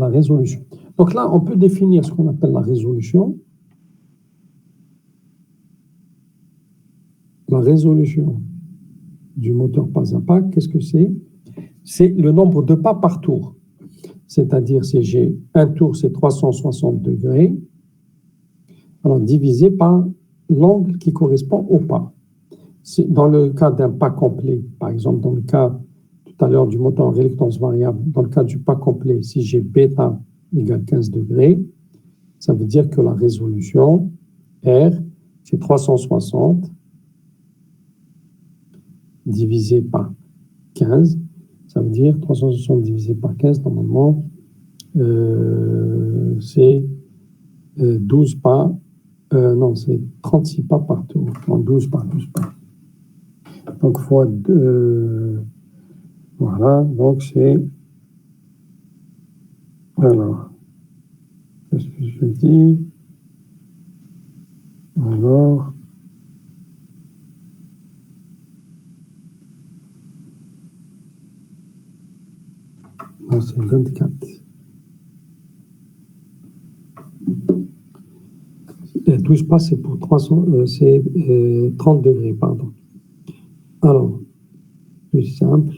résolution. Donc là, on peut définir ce qu'on appelle la résolution. La résolution du moteur pas à pas, qu'est-ce que c'est? C'est le nombre de pas par tour. C'est-à-dire, si j'ai un tour, c'est 360 degrés, alors divisé par l'angle qui correspond au pas. Dans le cas d'un pas complet, par exemple, dans le cas tout à l'heure du moteur en réluctance variable, dans le cas du pas complet, si j'ai bêta égale 15 degrés, ça veut dire que la résolution R, c'est 360 divisé par 15. Ça veut dire 360 divisé par 15, normalement, c'est 12 pas. Non, c'est 36 pas par tour. Non, 12 pas, 12 pas. Donc, fois 2. Voilà, donc c'est. Alors, qu'est-ce que je dis? Alors. Non, c'est 24. 12 pas, c'est pour 30 degrés, pardon. Alors, plus simple.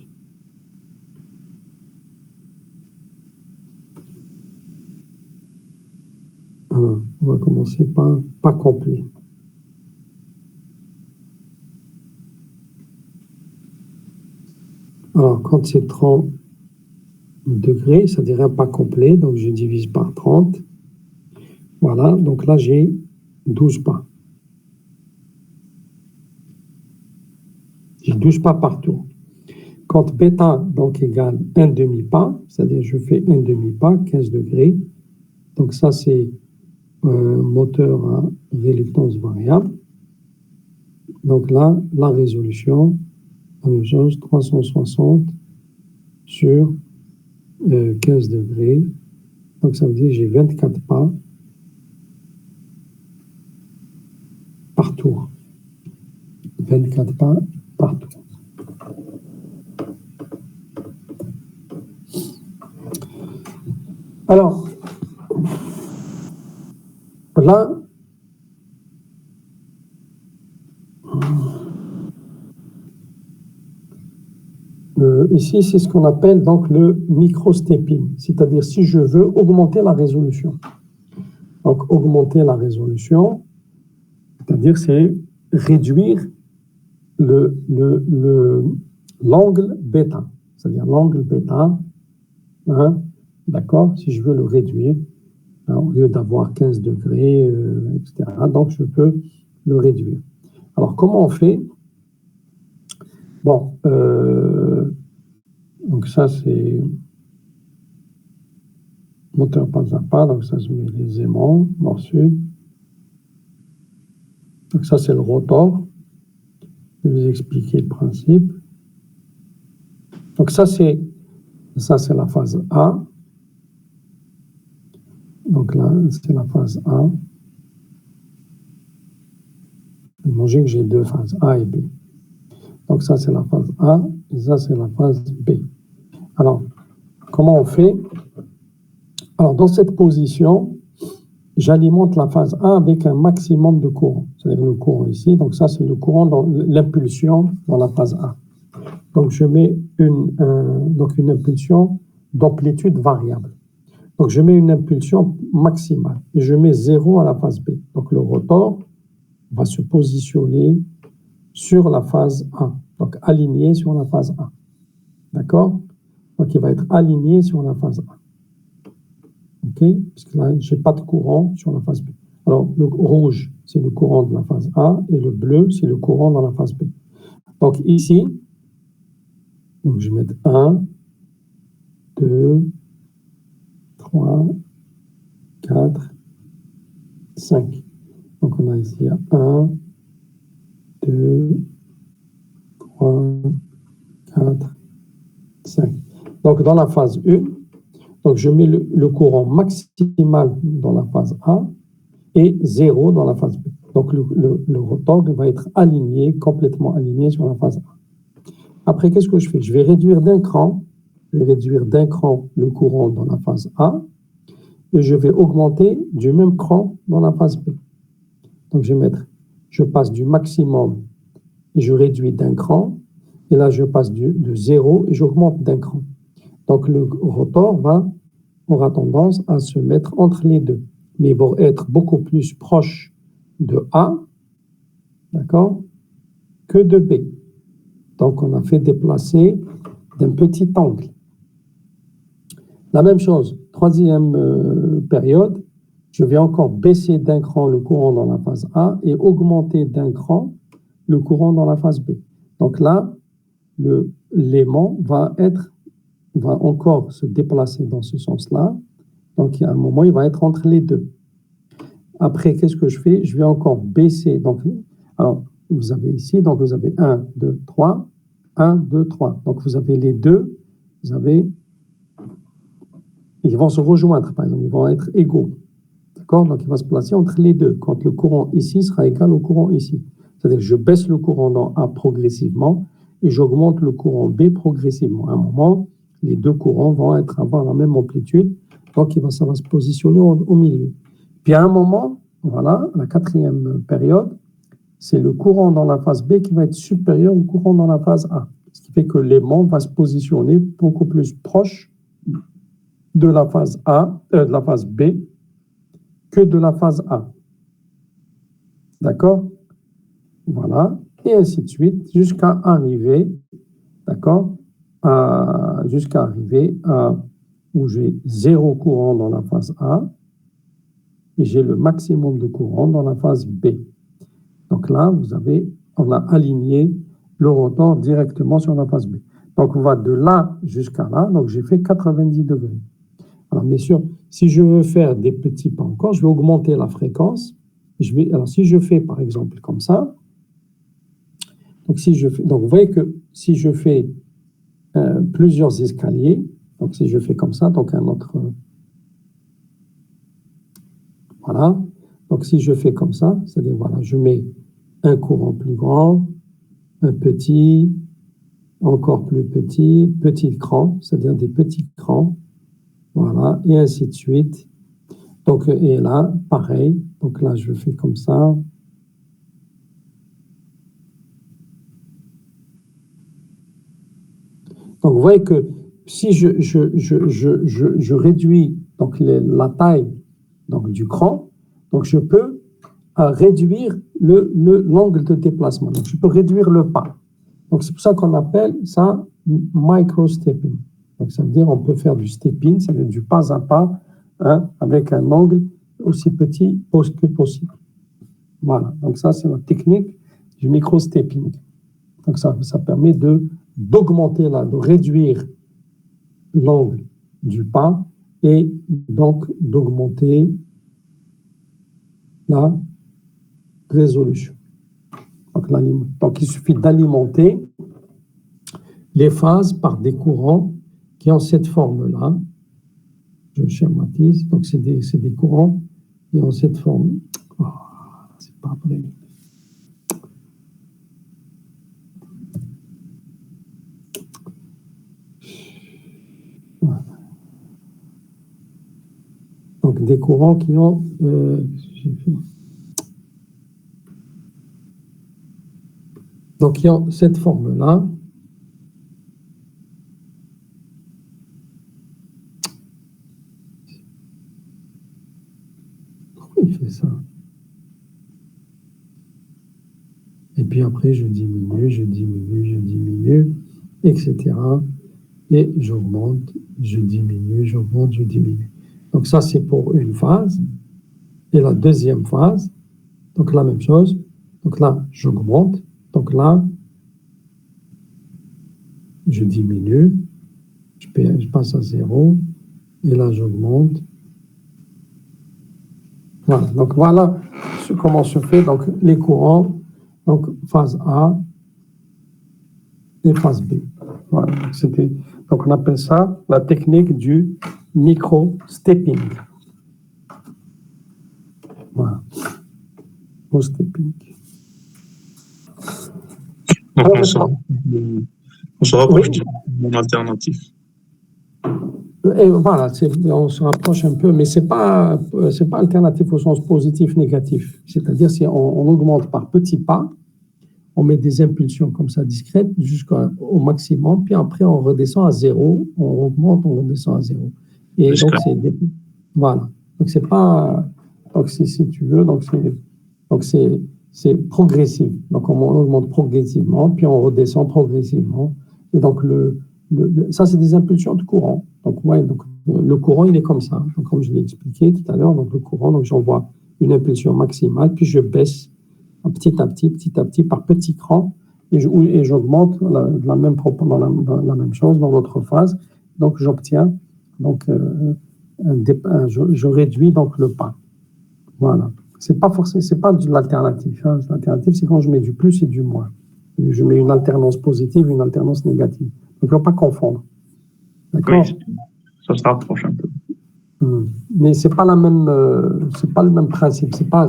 c'est pas complet. Alors, quand c'est 30 degrés, c'est-à-dire un pas complet, donc je divise par 30. Voilà, donc là, j'ai 12 pas. J'ai 12 pas par tour. Quand bêta donc égale un demi-pas, c'est-à-dire je fais un demi-pas, 15 degrés, donc ça c'est moteur à réluctance variable. Donc là, la résolution, la même chose, 360 sur 15 degrés. Donc ça veut dire que j'ai 24 pas par tour. 24 pas par tour. Alors, là, ici, c'est ce qu'on appelle donc le micro-stepping, c'est-à-dire si je veux augmenter la résolution. Donc, augmenter la résolution, c'est-à-dire c'est réduire l'angle bêta, c'est-à-dire l'angle bêta, hein, d'accord, si je veux le réduire, hein, au lieu d'avoir 15 degrés, etc., donc je peux le réduire. Alors, comment on fait? Bon, donc ça c'est moteur pas à pas, donc ça je mets les aimants, nord-sud. Donc ça c'est le rotor. Je vais vous expliquer le principe. Donc ça c'est la phase A. Donc là c'est la phase A. Imaginez que j'ai deux phases A et B. Donc ça c'est la phase A et ça c'est la phase B. Alors comment on fait? Alors dans cette position, j'alimente la phase A avec un maximum de courant. C'est-à-dire le courant ici. Donc ça c'est le courant dans l'impulsion dans la phase A. Donc je mets une impulsion d'amplitude variable. Donc je mets une impulsion maximale et je mets 0 à la phase B. Donc le rotor va se positionner sur la phase A, donc aligné sur la phase A. D'accord? Donc il va être aligné sur la phase A. OK? Parce que là, je n'ai pas de courant sur la phase B. Alors le rouge, c'est le courant de la phase A et le bleu, c'est le courant dans la phase B. Donc ici, donc je vais mettre 1, 2, 3, 4, 5. Donc on a ici 1, 2, 3, 4, 5. Donc dans la phase 1, donc je mets le courant maximal dans la phase A et 0 dans la phase B. Donc le rotor va être aligné, complètement aligné sur la phase A. Après, qu'est-ce que je fais? Je vais réduire d'un cran le courant dans la phase A et je vais augmenter du même cran dans la phase B. Donc je passe du maximum et je réduis d'un cran, et là je passe de 0 et j'augmente d'un cran. Donc le rotor aura tendance à se mettre entre les deux, mais il va être beaucoup plus proche de A, d'accord, que de B. Donc on a fait déplacer d'un petit angle. La même chose, troisième période, je vais encore baisser d'un cran le courant dans la phase A et augmenter d'un cran le courant dans la phase B. Donc là, l'aimant va encore se déplacer dans ce sens-là. Donc, à un moment, il va être entre les deux. Après, qu'est-ce que je fais? Je vais encore baisser. Donc, alors, vous avez ici, donc vous avez 1, 2, 3, 1, 2, 3. Donc, vous avez les deux, ils vont se rejoindre, par exemple, ils vont être égaux. D'accord? Donc, il va se placer entre les deux, quand le courant ici sera égal au courant ici. C'est-à-dire que je baisse le courant dans A progressivement et j'augmente le courant B progressivement. À un moment, les deux courants vont avoir la même amplitude, donc ça va se positionner au milieu. Puis à un moment, voilà, la quatrième période, c'est le courant dans la phase B qui va être supérieur au courant dans la phase A. Ce qui fait que l'aimant va se positionner beaucoup plus proche de la phase A, de la phase B, que de la phase A. D'accord? Voilà. Et ainsi de suite, jusqu'à arriver, d'accord? Jusqu'à arriver à où j'ai 0 courant dans la phase A et j'ai le maximum de courant dans la phase B. Donc là, on a aligné le rotor directement sur la phase B. Donc on va de là jusqu'à là, donc j'ai fait 90 degrés. Alors bien sûr, si je veux faire des petits pas encore, je vais augmenter la fréquence. Alors si je fais par exemple comme ça, donc vous voyez que si je fais plusieurs escaliers, donc si je fais comme ça, donc un autre, voilà. Donc si je fais comme ça, c'est-à-dire voilà, je mets un courant plus grand, un petit, encore plus petit, petit cran, c'est-à-dire des petits crans, voilà, et ainsi de suite. Donc, et là, pareil, donc là, je fais comme ça. Donc, vous voyez que si je réduis donc la taille donc, du cran, donc je peux réduire l'angle de déplacement. Donc, je peux réduire le pas. Donc, c'est pour ça qu'on appelle ça micro-stepping. Donc, ça veut dire on peut faire du stepping, ça veut dire du pas à pas, hein, avec un angle aussi petit que possible. Voilà. Donc, ça, c'est la technique du micro-stepping. Donc, ça permet d'augmenter, de réduire l'angle du pas et donc d'augmenter la résolution. Donc, il suffit d'alimenter les phases par des courants qui ont cette forme-là. Je schématise. Donc, c'est des courants qui ont cette forme. Oh, c'est pas vrai. Voilà. Donc, des courants qui ont. Donc, qui ont cette forme-là. Pourquoi il fait ça? Et puis après, je diminue, etc. Et j'augmente, je diminue. Donc, ça, c'est pour une phase. Et la deuxième phase, donc la même chose. Donc là, j'augmente. Donc là, je diminue. Je passe à 0. Et là, j'augmente. Voilà. Donc voilà comment se fait donc, les courants. Donc phase A et phase B. Voilà. Donc on appelle ça la technique du micro-stepping. Voilà. Micro-stepping. Donc on se rapproche du monde alternatif. Et voilà, on se rapproche un peu, mais c'est pas alternatif au sens positif, négatif. C'est-à-dire, si on augmente par petits pas, on met des impulsions comme ça discrètes jusqu'au maximum, puis après on redescend à 0, on augmente, on redescend à 0. Et donc voilà. Donc c'est pas, donc si tu veux, donc c'est progressif. Donc on augmente progressivement, puis on redescend progressivement. Et donc ça c'est des impulsions de courant. Donc ouais, donc le courant il est comme ça. Donc comme je l'ai expliqué tout à l'heure, donc le courant, donc j'envoie une impulsion maximale, puis je baisse petit à petit, par petits crans, et j'augmente la même chose dans l'autre phase. Donc, j'obtiens, donc, je réduis donc le pas. Voilà. C'est pas de l'alternative. Hein. L'alternative, c'est quand je mets du plus et du moins. Je mets une alternance positive, une alternance négative. Donc, il ne faut pas confondre. D'accord? Oui, ça se rapproche un peu. Mais c'est pas le même principe. C'est pas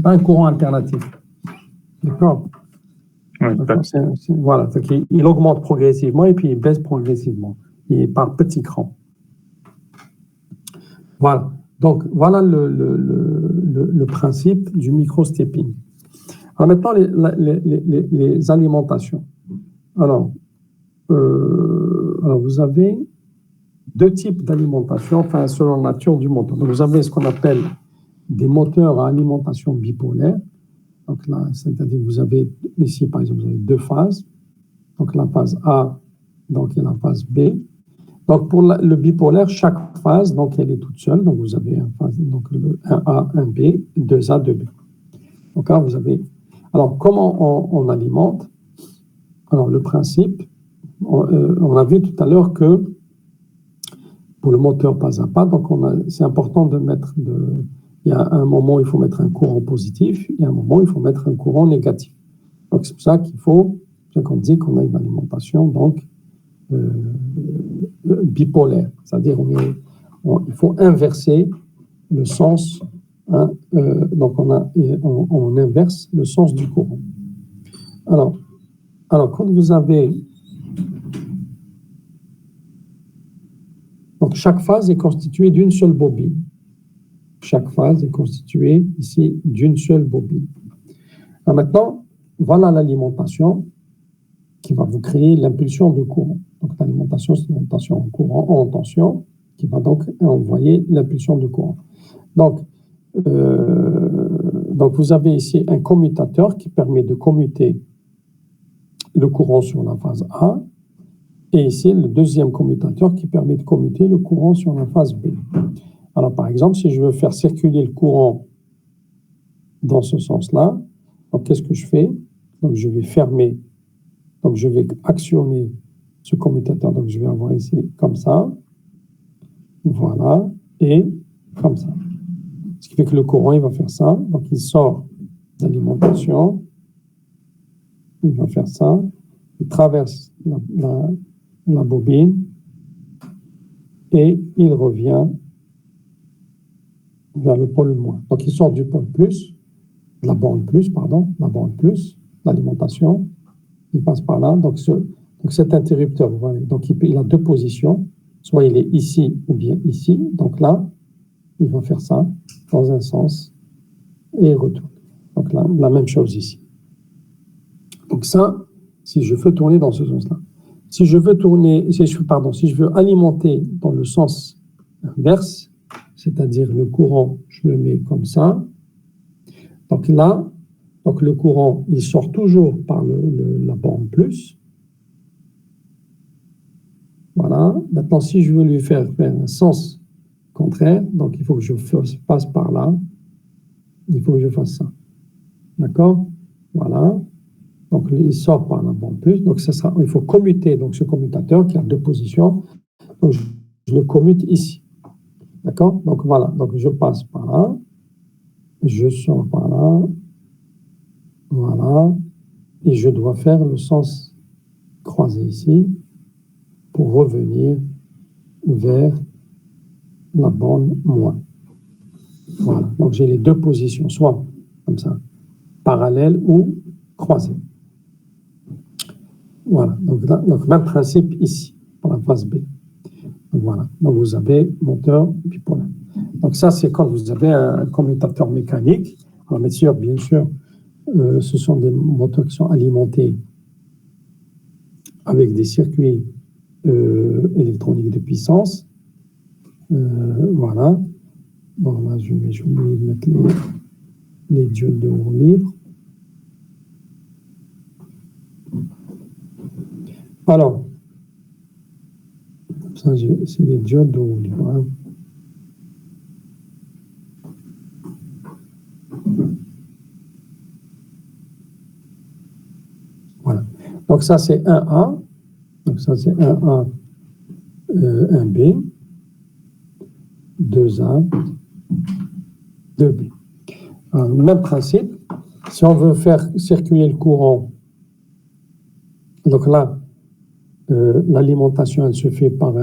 un courant alternatif. D'accord. Oui, voilà, il augmente progressivement et puis il baisse progressivement, et par petits crans. Voilà, donc voilà le principe du micro-stepping. Alors maintenant, les alimentations. Alors, vous avez deux types d'alimentation, enfin selon la nature du moteur. Donc, vous avez ce qu'on appelle des moteurs à alimentation bipolaire. Donc là, c'est-à-dire que vous avez ici, par exemple, vous avez deux phases. Donc la phase A, donc et la phase B. Donc pour le bipolaire, chaque phase, donc elle est toute seule. Donc vous avez donc un A, un B, deux A, deux B. Donc là, vous avez. Alors comment on alimente? Alors le principe, on a vu tout à l'heure que pour le moteur pas à pas, donc c'est important de mettre il y a un moment où il faut mettre un courant positif, et un moment où il faut mettre un courant négatif. Donc c'est pour ça qu'il faut, qu'on dit qu'on a une alimentation donc bipolaire, c'est-à-dire il faut inverser le sens, hein, donc on inverse le sens du courant. Alors quand vous avez donc chaque phase est constituée d'une seule bobine. Chaque phase est constituée ici d'une seule bobine. Alors maintenant, voilà l'alimentation qui va vous créer l'impulsion de courant. Donc l'alimentation, c'est une alimentation en courant, en tension, qui va donc envoyer l'impulsion de courant. Donc vous avez ici un commutateur qui permet de commuter le courant sur la phase A, et ici le deuxième commutateur qui permet de commuter le courant sur la phase B. Alors par exemple, si je veux faire circuler le courant dans ce sens-là, donc qu'est-ce que je fais? Donc je vais fermer, donc je vais actionner ce commutateur, donc je vais avoir ici comme ça, voilà, et comme ça. Ce qui fait que le courant, il va faire ça, donc il sort d'alimentation, il va faire ça, il traverse la bobine, et il revient vers le pôle moins. Donc il sort du pôle plus, la borne plus, l'alimentation, il passe par là, donc cet interrupteur, voilà, donc il a deux positions, soit il est ici ou bien ici, donc là, il va faire ça dans un sens et il retourne. Donc là, la même chose ici. Donc ça, si je veux tourner dans ce sens-là. Si je veux alimenter dans le sens inverse, c'est-à-dire le courant, je le mets comme ça. Donc là, donc le courant, il sort toujours par la borne plus. Voilà. Maintenant, si je veux lui faire un sens contraire, donc il faut que je passe par là. Il faut que je fasse ça. D'accord? Voilà. Donc il sort par la borne plus. Donc il faut commuter donc ce commutateur qui a deux positions. Donc je le commute ici. D'accord? Donc voilà. Donc je passe par là. Je sors par là. Voilà. Et je dois faire le sens croisé ici pour revenir vers la borne moins. Voilà. Donc j'ai les deux positions, soit comme ça, parallèles ou croisées. Voilà. Donc même principe ici, pour la phase B. Donc, voilà. Donc vous avez moteur bipolaire. Donc ça, c'est quand vous avez un commutateur mécanique. Alors bien sûr, ce sont des moteurs qui sont alimentés avec des circuits électroniques de puissance. Voilà. Bon, là, j'ai oublié de mettre les diodes de roue libre. Alors, ça, c'est les diodes de roue libre. Hein. Voilà. Donc ça, c'est 1A. Donc ça, c'est 1A, 1B, 2A, 2B. Alors, même principe. Si on veut faire circuler le courant, donc là, l'alimentation, elle se fait par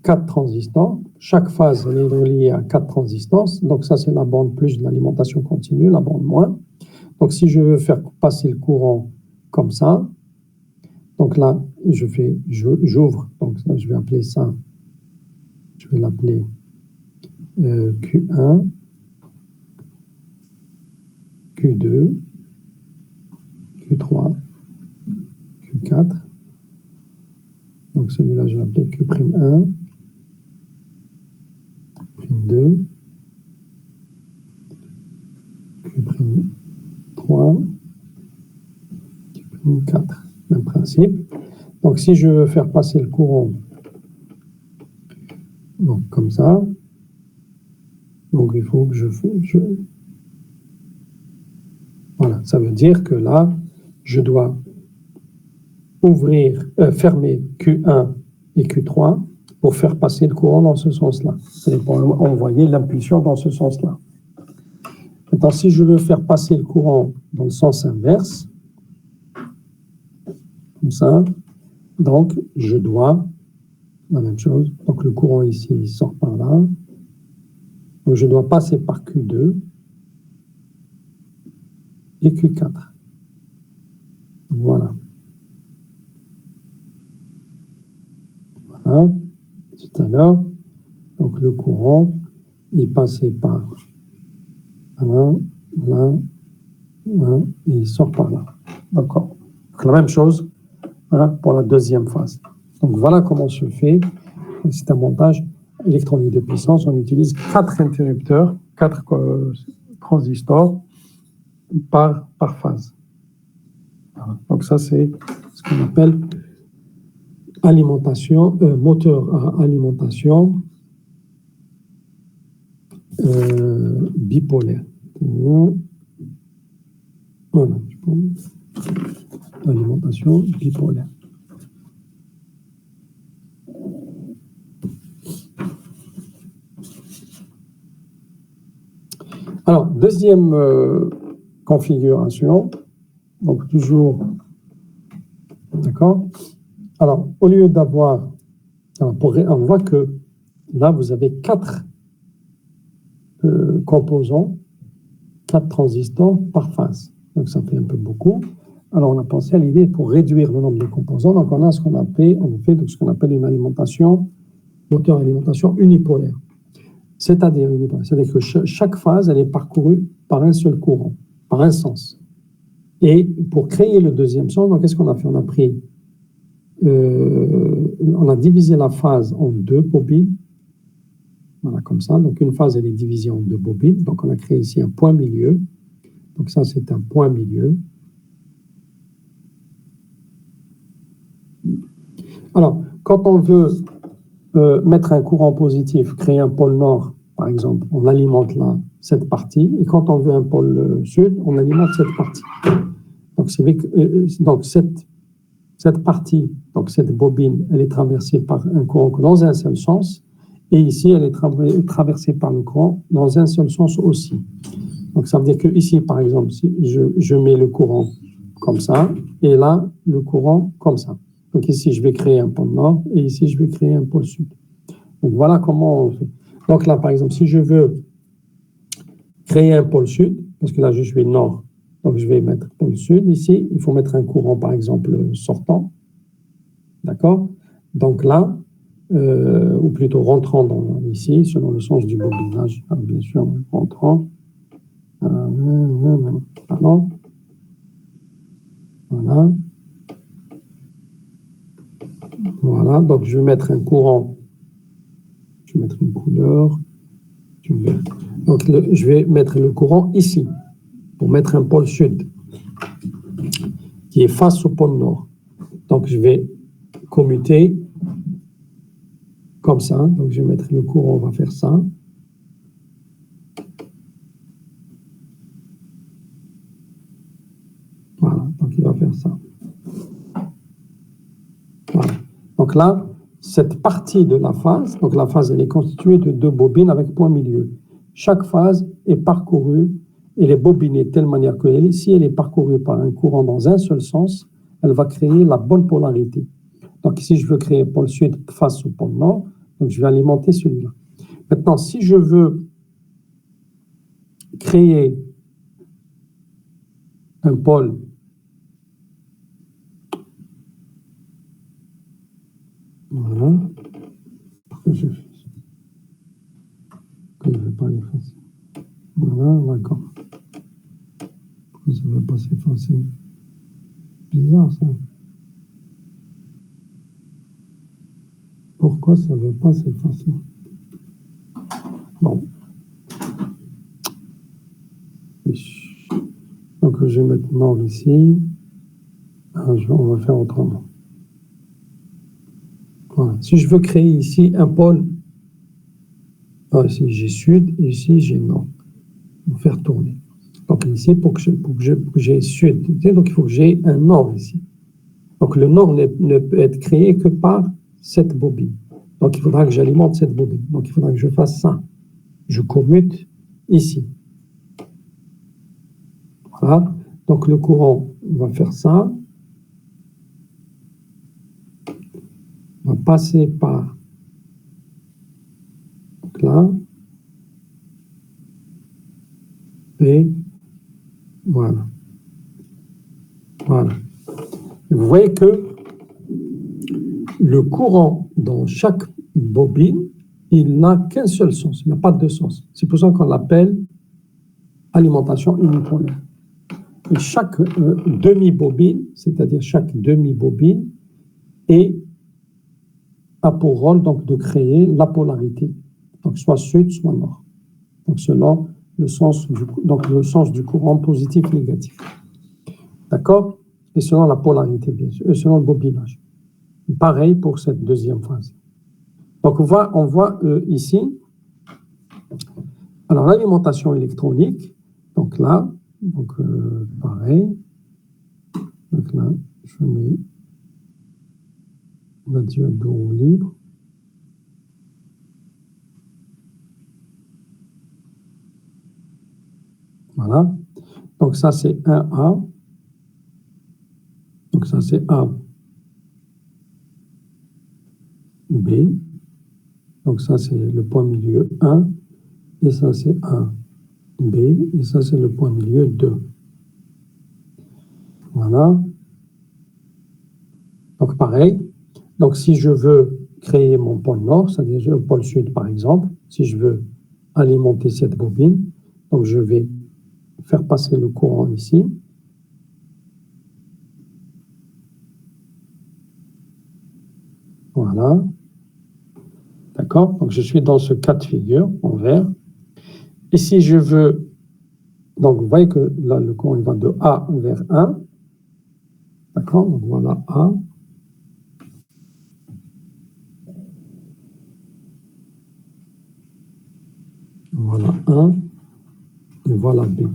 4 transistors. Chaque phase, elle est reliée à 4 transistors. Donc ça, c'est la borne plus de l'alimentation continue, la borne moins. Donc si je veux faire passer le courant comme ça, donc là, j'ouvre. Donc là, je vais appeler ça, je vais l'appeler Q1, Q2, Q3, Q4. Donc celui-là, je vais l'appeler Q'1, Q2, Q'3, 3, Q', 4. Même principe. Donc, si je veux faire passer le courant, donc comme ça, donc il faut que voilà, ça veut dire que là, je dois fermer Q1 et Q3 pour faire passer le courant dans ce sens-là. C'est pour envoyer l'impulsion dans ce sens-là. Maintenant, si je veux faire passer le courant dans le sens inverse, comme ça, donc je dois, la même chose, donc le courant ici, il sort par là, donc je dois passer par Q2 et Q4. Voilà. Voilà, tout à l'heure, donc le courant, il passait par là, là, là, et il sort par là. D'accord. Donc la même chose pour la deuxième phase. Donc voilà comment se fait. C'est un montage électronique de puissance. On utilise 4 interrupteurs, 4 transistors par phase. Voilà. Donc ça, c'est ce qu'on appelle alimentation, moteur à alimentation bipolaire. Voilà. Alimentation bipolaire. Alors, deuxième configuration, donc toujours, d'accord. Alors, au lieu d'avoir, on voit que là, vous avez 4 composants, 4 transistors par phase. Donc, ça fait un peu beaucoup. Alors, on a pensé à l'idée pour réduire le nombre de composants. Donc, on a ce qu'on appelle, une alimentation, moteur alimentation unipolaire. C'est-à-dire que chaque phase, elle est parcourue par un seul courant, par un sens. Et pour créer le deuxième sens, donc qu'est-ce qu'on a fait? On a divisé la phase en 2 bobines. Voilà, comme ça. Donc, une phase, elle est divisée en 2 bobines. Donc, on a créé ici un point milieu. Donc, ça, c'est un point milieu. Alors, quand on veut mettre un courant positif, créer un pôle nord, par exemple, on alimente là cette partie, et quand on veut un pôle sud, on alimente cette partie. Donc, cette partie, donc cette bobine, elle est traversée par un courant dans un seul sens, et ici, elle est traversée par le courant dans un seul sens aussi. Donc, ça veut dire que ici, par exemple, si je mets le courant comme ça, et là, le courant comme ça. Donc ici, je vais créer un pôle nord, et ici, je vais créer un pôle sud. Donc voilà comment on fait. Donc là, par exemple, si je veux créer un pôle sud, parce que là, je suis nord, donc je vais mettre pôle sud ici, il faut mettre un courant, par exemple, sortant. D'accord? Donc là, ou plutôt rentrant ici, selon le sens du bobinage, bien sûr, rentrant. Pardon. Voilà. Voilà, donc je vais mettre un courant, je vais mettre une couleur, donc je vais mettre le courant ici, pour mettre un pôle sud, qui est face au pôle nord. Donc je vais commuter comme ça, donc je vais mettre le courant, on va faire ça. Voilà, donc il va faire ça. Voilà. Donc là, cette partie de la phase, donc la phase, elle est constituée de 2 bobines avec point milieu. Chaque phase est parcourue, elle est bobinée de telle manière que si elle est parcourue par un courant dans un seul sens, elle va créer la bonne polarité. Donc si je veux créer pôle sud face au pôle nord, donc je vais alimenter celui-là. Maintenant, si je veux créer un pôle voilà. Pourquoi je fais ça? Pourquoi je ne vais pas l'effacer? Voilà, d'accord. Pourquoi ça ne va pas s'effacer? Bizarre, ça. Pourquoi ça ne veut pas s'effacer? Bon. Donc, Donc, je vais mettre nord ici. On va faire autrement. Voilà. Si je veux créer ici un pôle, ici j'ai sud, et ici j'ai nord. On va faire tourner. Donc ici, pour que j'ai sud, donc il faut que j'ai un nord ici. Donc le nord ne peut être créé que par cette bobine. Donc il faudra que j'alimente cette bobine. Donc il faudra que je fasse ça. Je commute ici. Voilà. Donc le courant va faire ça. On va passer par là. Et voilà. Voilà. Vous voyez que le courant dans chaque bobine, il n'a qu'un seul sens, il n'a pas deux sens. C'est pour ça qu'on l'appelle alimentation unipolaire. Et chaque demi-bobine, c'est-à-dire chaque demi-bobine, a pour rôle donc de créer la polarité, donc soit sud, soit nord. Donc selon le sens du courant positif et négatif. D'accord? Et selon la polarité, bien sûr, et selon le bobinage. Pareil pour cette deuxième phase. Donc on voit ici, alors l'alimentation électronique, donc là, pareil, donc là, je mets la diode de roue libre. Voilà. Donc ça c'est 1A. Donc ça c'est A, B. Donc ça c'est le point milieu 1. Et ça c'est A, B. Et ça c'est le point milieu 2. Voilà. Donc pareil. Donc si je veux créer mon pôle nord, c'est-à-dire le pôle sud par exemple, si je veux alimenter cette bobine, donc je vais faire passer le courant ici. Voilà. D'accord? Donc je suis dans ce cas de figure en vert. Et si je veux, donc vous voyez que là le courant il va de A vers 1. D'accord? Donc voilà A. Voilà 1. Et voilà B.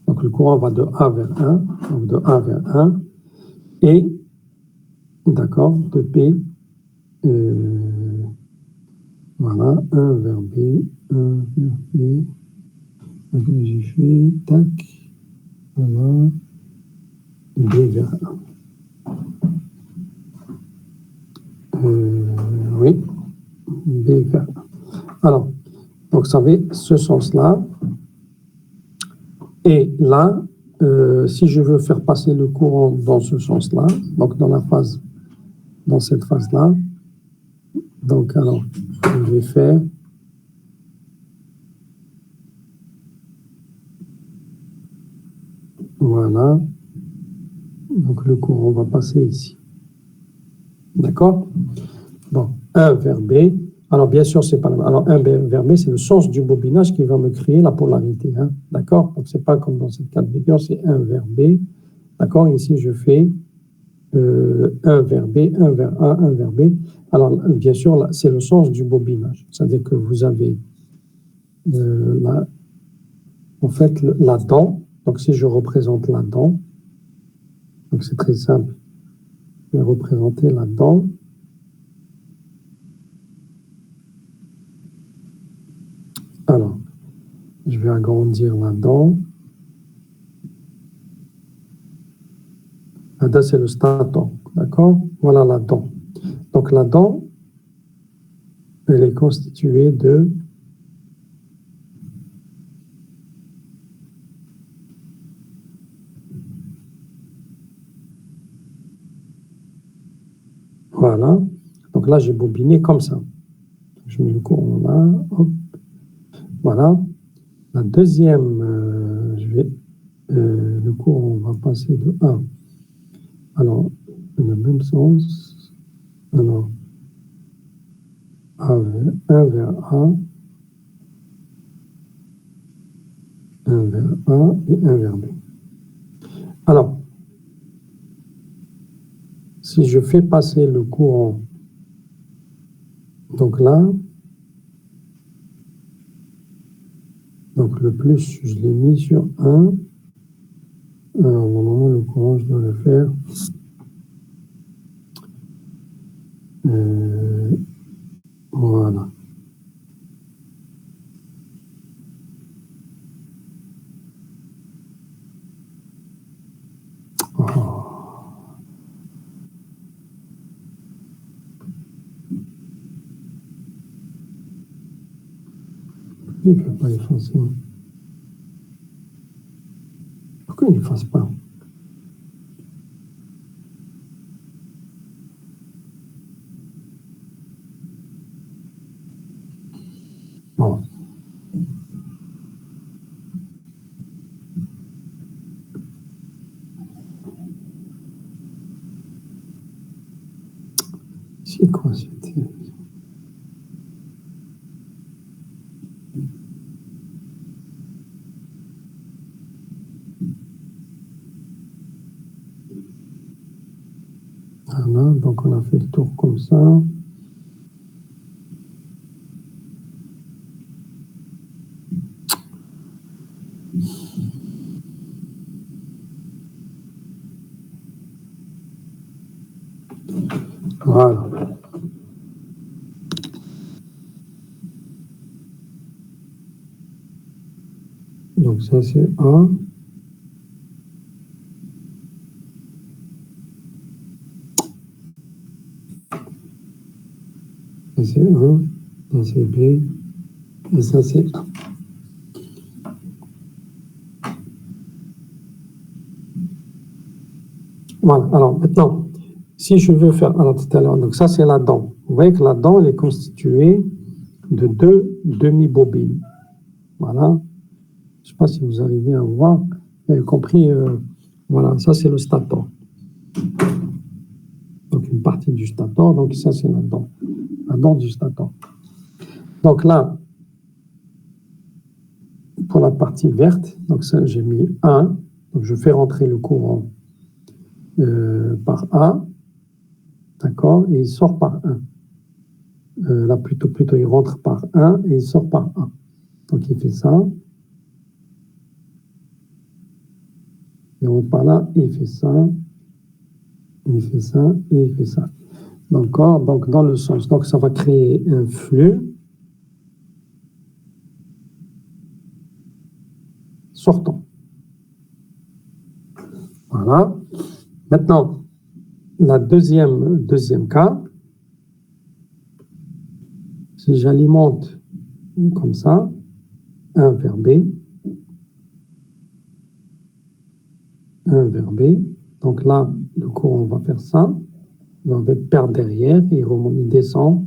Donc le courant va de A vers 1. Donc de A vers 1. Et, d'accord, de B. Voilà, 1 vers B. 1 vers B. Donc j'ai fait, tac. Voilà. B vers 1. Oui. B vers 1. Alors, donc ça avait ce sens-là. Et là, si je veux faire passer le courant dans ce sens-là, donc dans cette phase-là, donc alors, je vais faire voilà. Donc le courant va passer ici. D'accord? Bon, 1 vers B. Alors bien sûr, c'est pas la même. Alors 1 vers B, c'est le sens du bobinage qui va me créer la polarité. Hein? D'accord? Donc c'est pas comme dans cette cas de figure, c'est 1 vers B. D'accord? Ici, je fais 1 vers B, 1 vers A, 1 vers B. Alors, bien sûr, c'est le sens du bobinage. C'est-à-dire que vous avez en fait la dent. Donc, si je représente la dent, donc c'est très simple. Je vais représenter la dent. Alors, je vais agrandir la dent. Là, c'est le stator. D'accord? Voilà la dent. Donc, la dent, elle est constituée de voilà. Donc là, j'ai bobiné comme ça. Je mets le courant là. Hop. Voilà. La deuxième, le courant va passer de A. Alors, dans le même sens. Alors, 1 vers A. 1 vers A et 1 vers B. Alors, si je fais passer le courant, donc là, donc le plus, je l'ai mis sur 1. Alors, normalement, le courant, je dois le faire. Voilà. Oh. Il ne peut pas effacer. Pourquoi il n'efface pas? Bon. C'est quoi c'était? Voilà, donc on a fait le tour comme ça. Voilà. Donc ça c'est A. Ça c'est 1. Ça c'est B. Et ça c'est A. Voilà. Alors maintenant, si je veux faire, alors tout à l'heure, donc ça c'est la dent. Vous voyez que la dent elle est constituée de 2 demi-bobines. Voilà. Je ne sais pas si vous arrivez à voir. Vous avez compris, voilà, ça c'est le stator. Donc une partie du stator, donc ça c'est la dent du stator. Donc là, pour la partie verte, donc ça j'ai mis 1, donc je fais rentrer le courant par A, d'accord, et il sort par 1. Là plutôt il rentre par 1 et il sort par 1. Donc il fait ça. Il rentre par là et il fait ça. Il fait ça et il fait ça. D'accord, donc dans le sens, donc ça va créer un flux sortant. Voilà. Maintenant, la deuxième cas, si j'alimente comme ça, 1 vers B, 1 vers B, donc là, le courant va faire ça, il va perdre derrière, il remonte, il descend,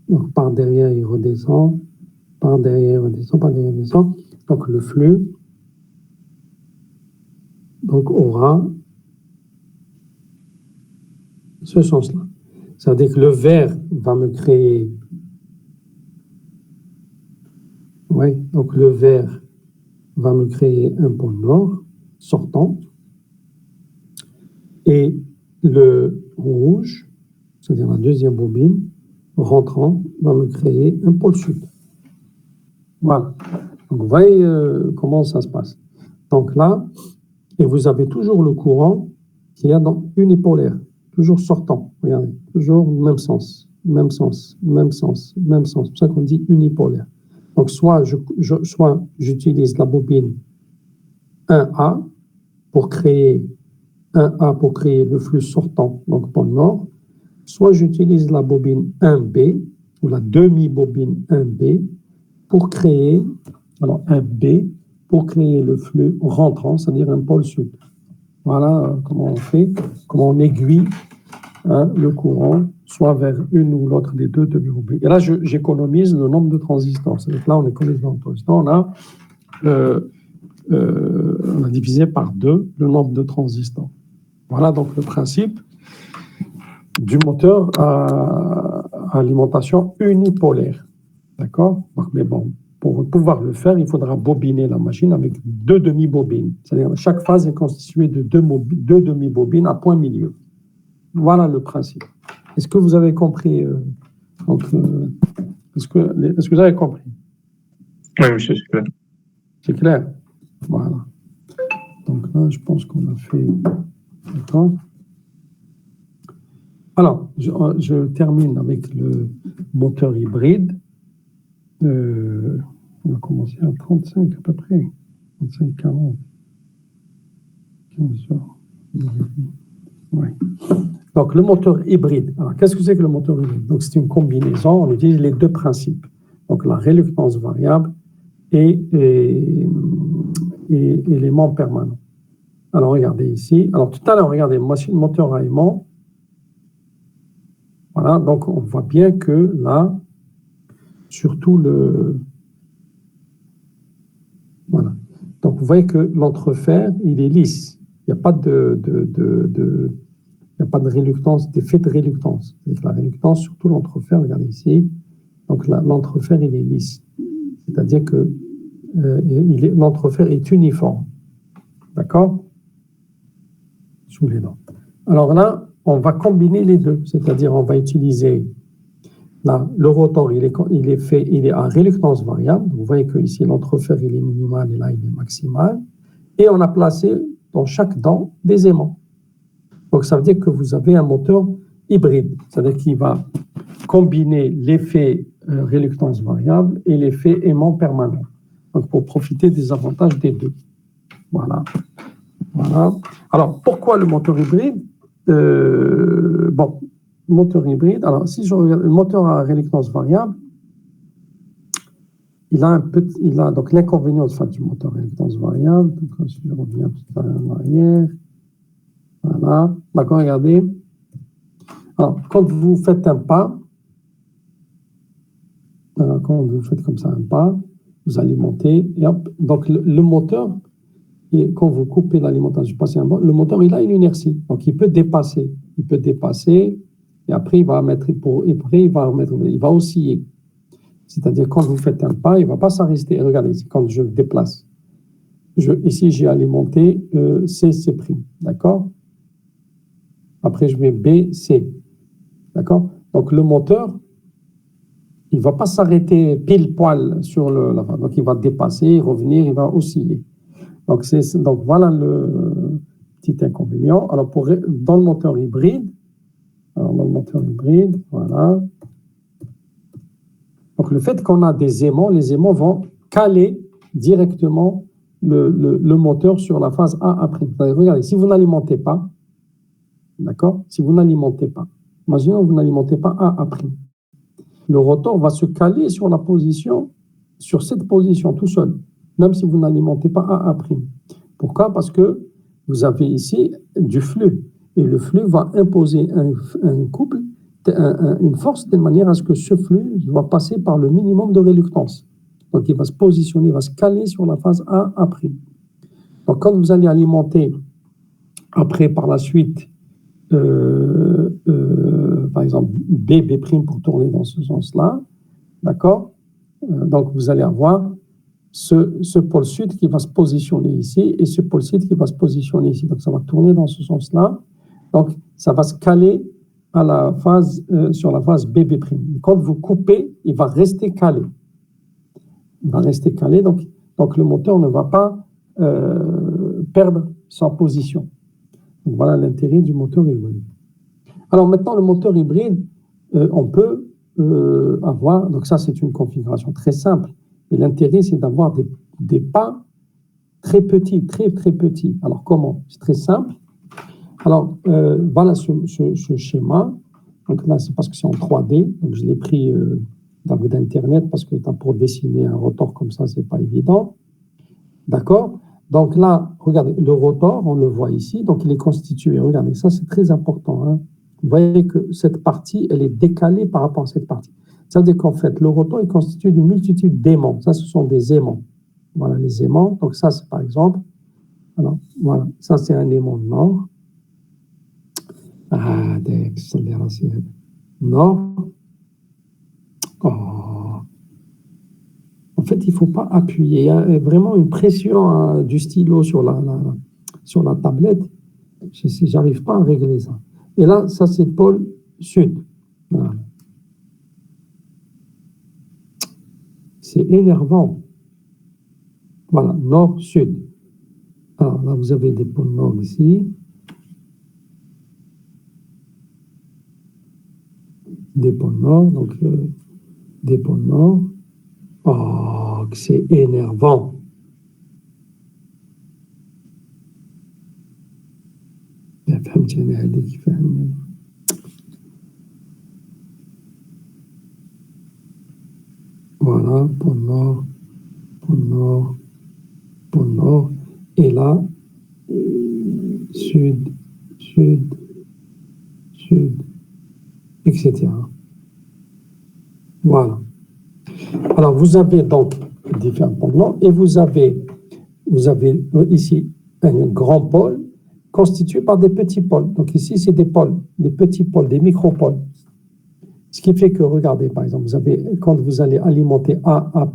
donc par derrière, il redescend, par derrière, il redescend, par derrière, il descend, donc le flux donc, aura ce sens-là. Ça veut dire que le vert va me créer, oui, donc le vert va me créer un pôle nord sortant et le rouge, c'est-à-dire la deuxième bobine, rentrant, va me créer un pôle sud. Voilà. Donc, vous voyez comment ça se passe. Donc là, et vous avez toujours le courant qui est dans unipolaire, toujours sortant. Regardez, toujours même sens, même sens, même sens, même sens. C'est pour ça qu'on dit unipolaire. Donc, soit j'utilise la bobine 1A pour créer le flux sortant, donc pôle nord, soit j'utilise la bobine 1B ou la demi-bobine 1B pour créer, alors 1B, pour créer le flux rentrant, c'est-à-dire un pôle sud. Voilà comment on fait, comment on aiguille le courant, soit vers une ou l'autre des deux demi-bobines. Et là, j'économise le nombre de transistors. C'est-à-dire que là, on économise le nombre de transistors. On a divisé par 2 le nombre de transistors. Voilà donc le principe du moteur à alimentation unipolaire. D'accord? Mais bon, Pour pouvoir le faire, il faudra bobiner la machine avec 2 demi-bobines. C'est-à-dire chaque phase est constituée de 2 demi-bobines à point milieu. Voilà le principe. Est-ce que vous avez compris est-ce que vous avez compris? Oui, monsieur, c'est clair. C'est clair? Voilà. Donc là, je pense qu'on a fait... D'accord. Alors, je termine avec le moteur hybride. On va commencer à 35 à peu près. 35, 40. 15 heures. Oui. Donc, le moteur hybride. Alors, qu'est-ce que c'est que le moteur hybride? Donc, c'est une combinaison. On utilise les deux principes. Donc, la réluctance variable et élément permanent. Alors, regardez ici. Alors, tout à l'heure, regardez, moteur à aimant. Voilà. Donc, on voit bien que là, surtout le... Voilà. Donc, vous voyez que l'entrefer, il est lisse. Il n'y a pas il n'y a pas de réluctance, d'effet de réluctance. La réluctance, surtout l'entrefer, regardez ici. Donc, l'entrefer, il est lisse. C'est-à-dire que l'entrefer est uniforme. D'accord? Sous les dents. Alors là, on va combiner les deux. C'est-à-dire, on va utiliser là, le rotor, il est à réluctance variable. Vous voyez que ici, l'entrefer, il est minimal et là, il est maximal. Et on a placé dans chaque dent des aimants. Donc, ça veut dire que vous avez un moteur hybride. C'est-à-dire qu'il va combiner l'effet réluctance variable et l'effet aimant permanent. Donc, pour profiter des avantages des deux. Voilà. Voilà. Alors, pourquoi le moteur hybride? Bon, moteur hybride. Alors, si je regarde le moteur à réluctance variable, il a donc l'inconvénient du moteur à réluctance variable. Donc, si je reviens tout en arrière. Voilà. D'accord, regardez. Alors, quand vous faites un pas, quand vous faites comme ça un pas, vous alimentez, et hop. Donc, le moteur, et quand vous coupez l'alimentation, le moteur, il a une inertie. Donc, il peut dépasser. Il peut dépasser, et après, il va osciller. C'est-à-dire, quand vous faites un pas, il ne va pas s'arrêter. Regardez, ici, quand je déplace. Ici, j'ai alimenté C'. D'accord? Après, je mets B, C. D'accord? Donc, le moteur, il ne va pas s'arrêter pile poil sur la phase. Donc, il va dépasser, revenir, il va osciller. Donc voilà le petit inconvénient. Alors, dans le moteur hybride, voilà. Donc, le fait qu'on a des aimants, les aimants vont caler directement le moteur sur la phase A'. Regardez, si vous n'alimentez pas, d'accord? Si vous n'alimentez pas, imaginons que vous n'alimentez pas A'. Le rotor va se caler sur cette position tout seul, même si vous n'alimentez pas A'. Pourquoi? Parce que vous avez ici du flux, et le flux va imposer un couple, une force, de manière à ce que ce flux va passer par le minimum de réluctance. Donc, il va se positionner, il va se caler sur la phase A'. Donc, quand vous allez alimenter, après, par la suite, par exemple, B' pour tourner dans ce sens-là, d'accord? Donc, vous allez avoir ce pôle sud qui va se positionner ici et ce pôle sud qui va se positionner ici. Donc, ça va tourner dans ce sens-là. Donc, ça va se caler à la phase, sur la phase B'. Quand vous coupez, il va rester calé. Il va rester calé, donc le moteur ne va pas perdre sa position. Donc, voilà l'intérêt du moteur hybride. Alors maintenant, le moteur hybride, on peut avoir, donc ça c'est une configuration très simple, et l'intérêt c'est d'avoir des pas très petits, très très petits. Alors comment? C'est très simple. Alors voilà ce schéma. Donc là c'est parce que c'est en 3D, donc je l'ai pris d'Internet parce que pour dessiner un rotor comme ça, c'est pas évident. D'accord? Donc là, regardez, le rotor, on le voit ici, donc il est constitué, regardez, ça c'est très important, hein. Vous voyez que cette partie, elle est décalée par rapport à cette partie. Ça veut dire qu'en fait, le rotor est constitué d'une multitude d'aimants. Ça, ce sont des aimants. Voilà les aimants. Donc ça, c'est par exemple, alors, voilà, ça c'est un aimant nord. Nord. Oh. En fait, il ne faut pas appuyer. Il y a vraiment une pression du stylo sur la tablette. Je n'arrive pas à régler ça. Et là, ça, c'est le pôle sud. Voilà. C'est énervant. Voilà, nord-sud. Alors là, vous avez des pôles nord ici. Des pôles nord, donc des pôles nord. Oh, c'est énervant. Voilà, pôle nord, pôle nord, pôle nord. Et là, sud, sud, sud, etc. Voilà. Alors, vous avez donc différents pôles nord et vous avez ici un grand pôle constitué par des petits pôles. Donc ici, c'est des pôles, des petits pôles, des micropôles. Ce qui fait que, regardez, par exemple, quand vous allez alimenter A,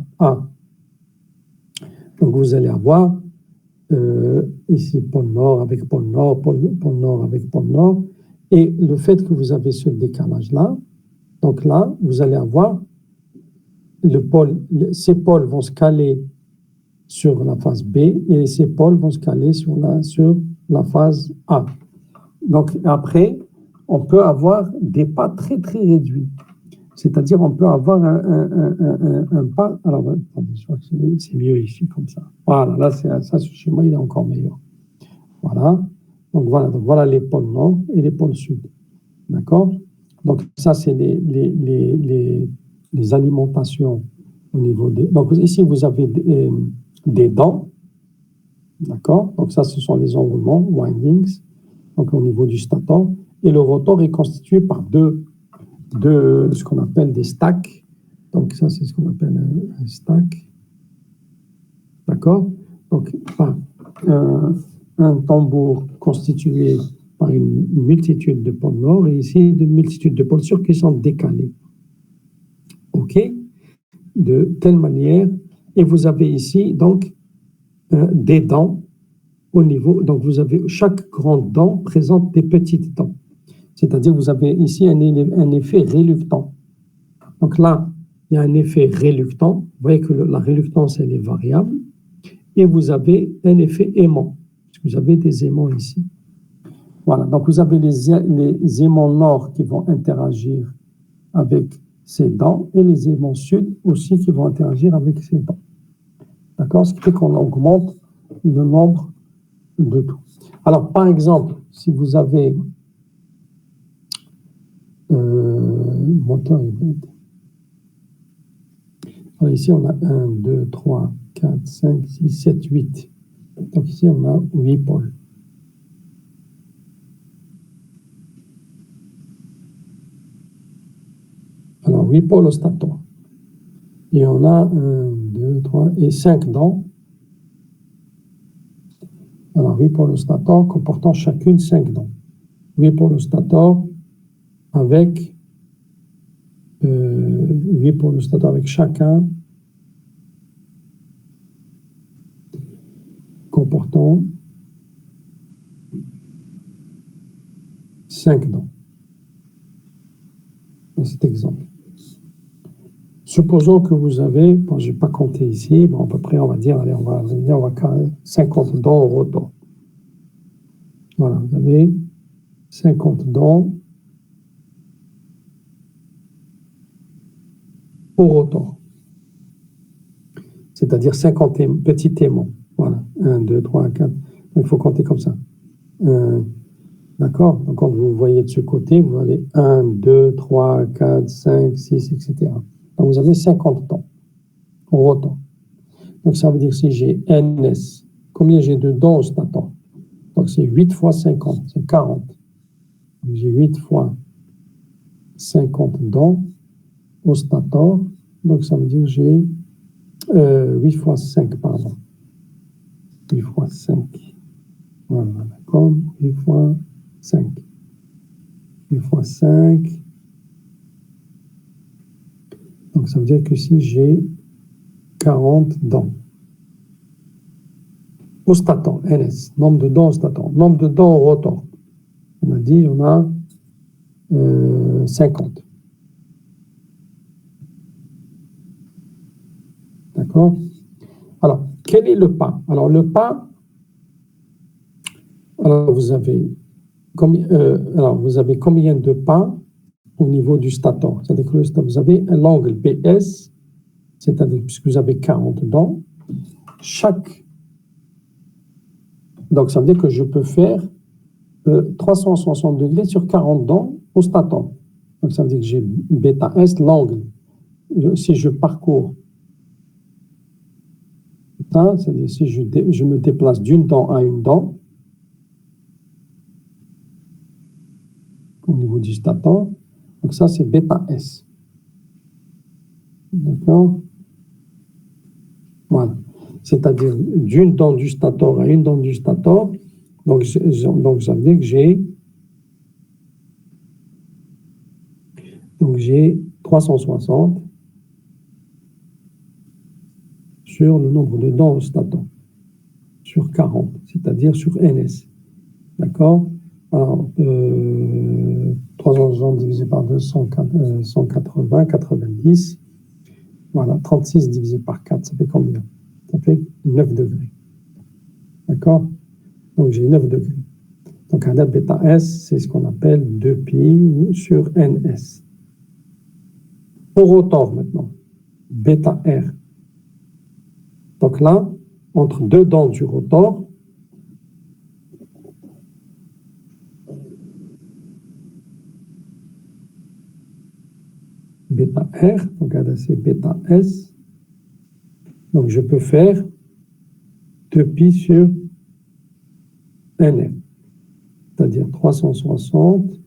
donc vous allez avoir ici pôle nord avec pôle nord, pôle nord avec pôle nord. Et le fait que vous avez ce décalage-là, donc là, vous allez avoir ces pôles vont se caler sur la phase B et ces pôles vont se caler sur la phase A. Donc après, on peut avoir des pas très très réduits. C'est-à-dire on peut avoir un pas. Alors, attendez, je crois que c'est mieux ici comme ça. Voilà, là, ça chez moi, il est encore meilleur. Voilà. Donc voilà les pôles nord et les pôles sud. D'accord? Donc ça, c'est les alimentations au niveau des. Donc ici, vous avez des dents. D'accord? Donc ça, ce sont les enroulements, windings, donc au niveau du stator. Et le rotor est constitué par deux ce qu'on appelle des stacks. Donc ça, c'est ce qu'on appelle un stack. D'accord? Donc un tambour constitué par une multitude de pôles nord et ici une multitude de pôles sud qui sont décalés. OK? De telle manière. Et vous avez ici donc des dents au niveau. Donc vous avez chaque grande dent présente des petites dents. C'est-à-dire vous avez ici un effet réluctant. Donc là, il y a un effet réluctant. Vous voyez que la réluctance, elle est variable. Et vous avez un effet aimant. Vous avez des aimants ici. Voilà. Donc vous avez les aimants nord qui vont interagir avec ces dents et les aimants sud aussi qui vont interagir avec ces dents. D'accord? Ce qui fait qu'on augmente le nombre de tout. Alors, par exemple, si vous avez moteur hybride. Alors ici, on a 1, 2, 3, 4, 5, 6, 7, 8. Donc ici, on a 8 pôles. Alors, 8 pôles au stator. Et on a 1, 2, 3 et 5 dents. Alors, 8 pôles au stator comportant chacune 5 dents. 8 pôles au stator avec 8 pôles au stator avec chacun comportant 5 dents. Dans cet exemple. Supposons que vous avez, bon, je n'ai pas compté ici, bon, à peu près, on va dire, allez, on va 50 dents au rotor. Voilà, vous avez 50 dents au rotor. C'est-à-dire 50 petits aimants. Voilà, 1, 2, 3, 4. Donc, il faut compter comme ça. D'accord? Donc, quand vous voyez de ce côté, vous avez 1, 2, 3, 4, 5, 6, etc. Donc, vous avez 50 dents au rotor. Donc, ça veut dire si j'ai NS, combien j'ai de dents au stator? Donc, c'est 8 fois 50, c'est 40. Donc, j'ai 8 fois 50 dents au stator. Donc, ça veut dire que j'ai 8 fois 5, pardon. 8 fois 5. Voilà, d'accord? 8 fois 5. 8 fois 5. Donc, ça veut dire que si j'ai 40 dents. Au staton, NS, nombre de dents au staton. Nombre de dents au rotor. On a dit, on a 50. D'accord? Alors, quel est le pas? Alors, le pas, alors vous avez combien de pas au niveau du stator? C'est-à-dire que vous avez l'angle PS, c'est-à-dire puisque vous avez 40 dents, donc ça veut dire que je peux faire 360 degrés sur 40 dents au stator. Donc ça veut dire que j'ai bêta S, l'angle. Si je parcours ça, c'est-à-dire si je me déplace d'une dent à une dent, au niveau du stator, donc ça c'est bêta S. D'accord? Voilà. C'est-à-dire d'une dent du stator à une dent du stator, donc ça veut dire que j'ai 360 sur le nombre de dents au stator, sur 40, c'est-à-dire sur NS. D'accord? Alors, 360 divisé par 2, 180, 90. Voilà, 36 divisé par 4, ça fait combien? Ça fait 9 degrés. D'accord? Donc, j'ai 9 degrés. Donc, un bêta S, c'est ce qu'on appelle 2pi sur NS. Au rotor, maintenant, bêta R. Donc là, entre deux dents du rotor, bêta R, donc c'est bêta S, donc je peux faire 2pi sur NR, c'est-à-dire 360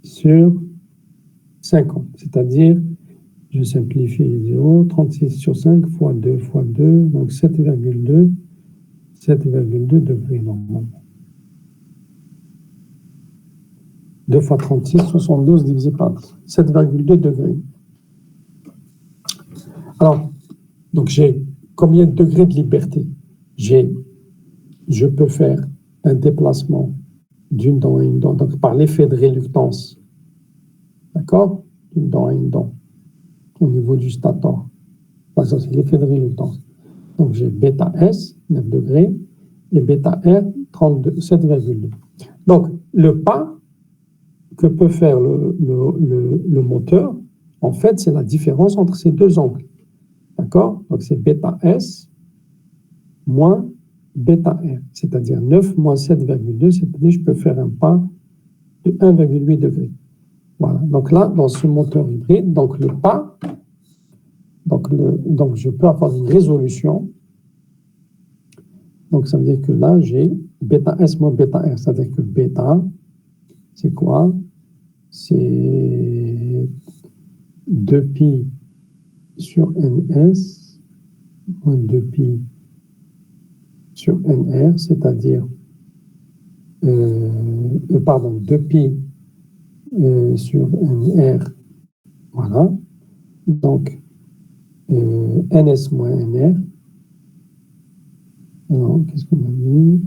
sur 50, c'est-à-dire, je simplifie les 0, 36 sur 5 fois 2 fois 2, donc 7,2 degrés normalement. 2 fois 36, 72 divisé par 7,2 degrés. Alors, donc j'ai combien de degrés de liberté? Je peux faire un déplacement d'une dent à une dent, donc par l'effet de réluctance, d'accord? D'une dent à une dent, au niveau du stator. Ça, c'est l'effet de réluctance. Donc j'ai bêta S, 9 degrés, et bêta R, 7,2. Donc, le pas que peut faire le moteur, en fait, c'est la différence entre ces deux angles. D'accord? Donc, c'est bêta S moins bêta R, c'est-à-dire 9 moins 7,2, c'est-à-dire je peux faire un pas de 1,8 degré. Voilà. Donc là, dans ce moteur hybride, donc le pas, donc je peux avoir une résolution. Donc, ça veut dire que là, j'ai bêta S moins bêta R, c'est-à-dire que bêta, c'est quoi? C'est 2pi sur NS moins 2pi sur NR, c'est-à-dire 2pi sur NR, voilà. Donc, NS moins NR. Alors, qu'est-ce qu'on a mis?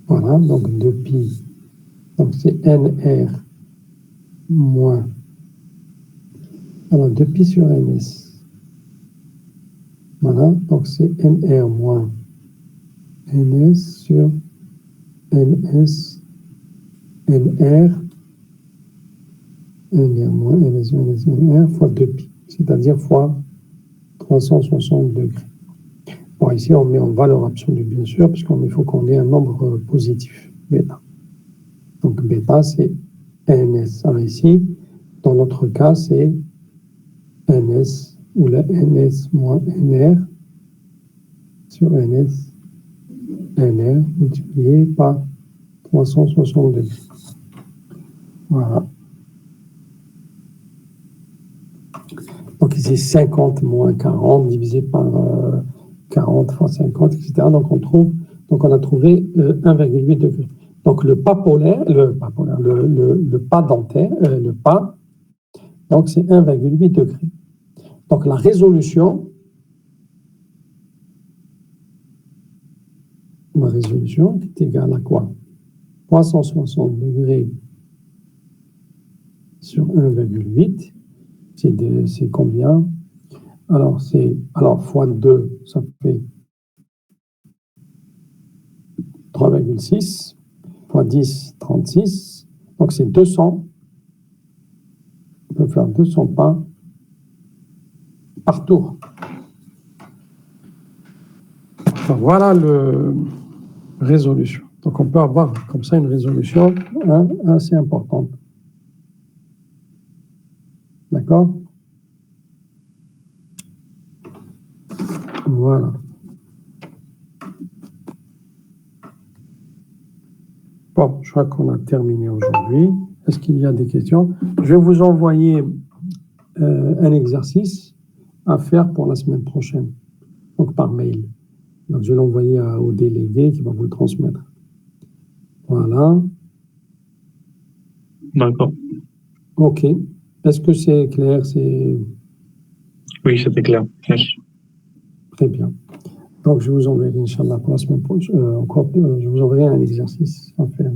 Voilà, donc 2pi. Donc, c'est NR moins. Alors, 2pi sur NS. Voilà, donc c'est NR moins NS sur NS, NR moins NS, NR fois 2pi, c'est-à-dire fois 360 degrés. Bon, ici, on met en valeur absolue, bien sûr, parce qu'il faut qu'on ait un nombre positif, bêta. Donc, bêta, c'est NS. Alors ici, dans notre cas, c'est NS, ou la NS moins NR sur NS, NR multiplié par 360 degrés. Voilà. Donc ici, 50 moins 40 divisé par 40 fois 50, etc. Donc on a trouvé 1,8 degré. Donc le pas polaire, le pas dentaire, le pas, Donc, c'est 1,8 degrés. Donc, la résolution est égale à quoi? 360 degrés sur 1,8, c'est combien? Alors, fois 2, ça fait 3,6, fois 10, 36, donc c'est 200. On peut faire 200 pas par tour. Enfin, voilà la résolution. Donc, on peut avoir comme ça une résolution assez importante. D'accord? Voilà. Bon, je crois qu'on a terminé aujourd'hui. Est-ce qu'il y a des questions? Je vais vous envoyer un exercice à faire pour la semaine prochaine, donc par mail. Donc, je vais l'envoyer au délégué qui va vous le transmettre. Voilà. D'accord. OK. Est-ce que c'est clair? Oui, c'était clair. Merci. Très bien. Donc, je vous enverrai, Inch'Allah, pour la semaine prochaine, je vous enverrai un exercice à faire.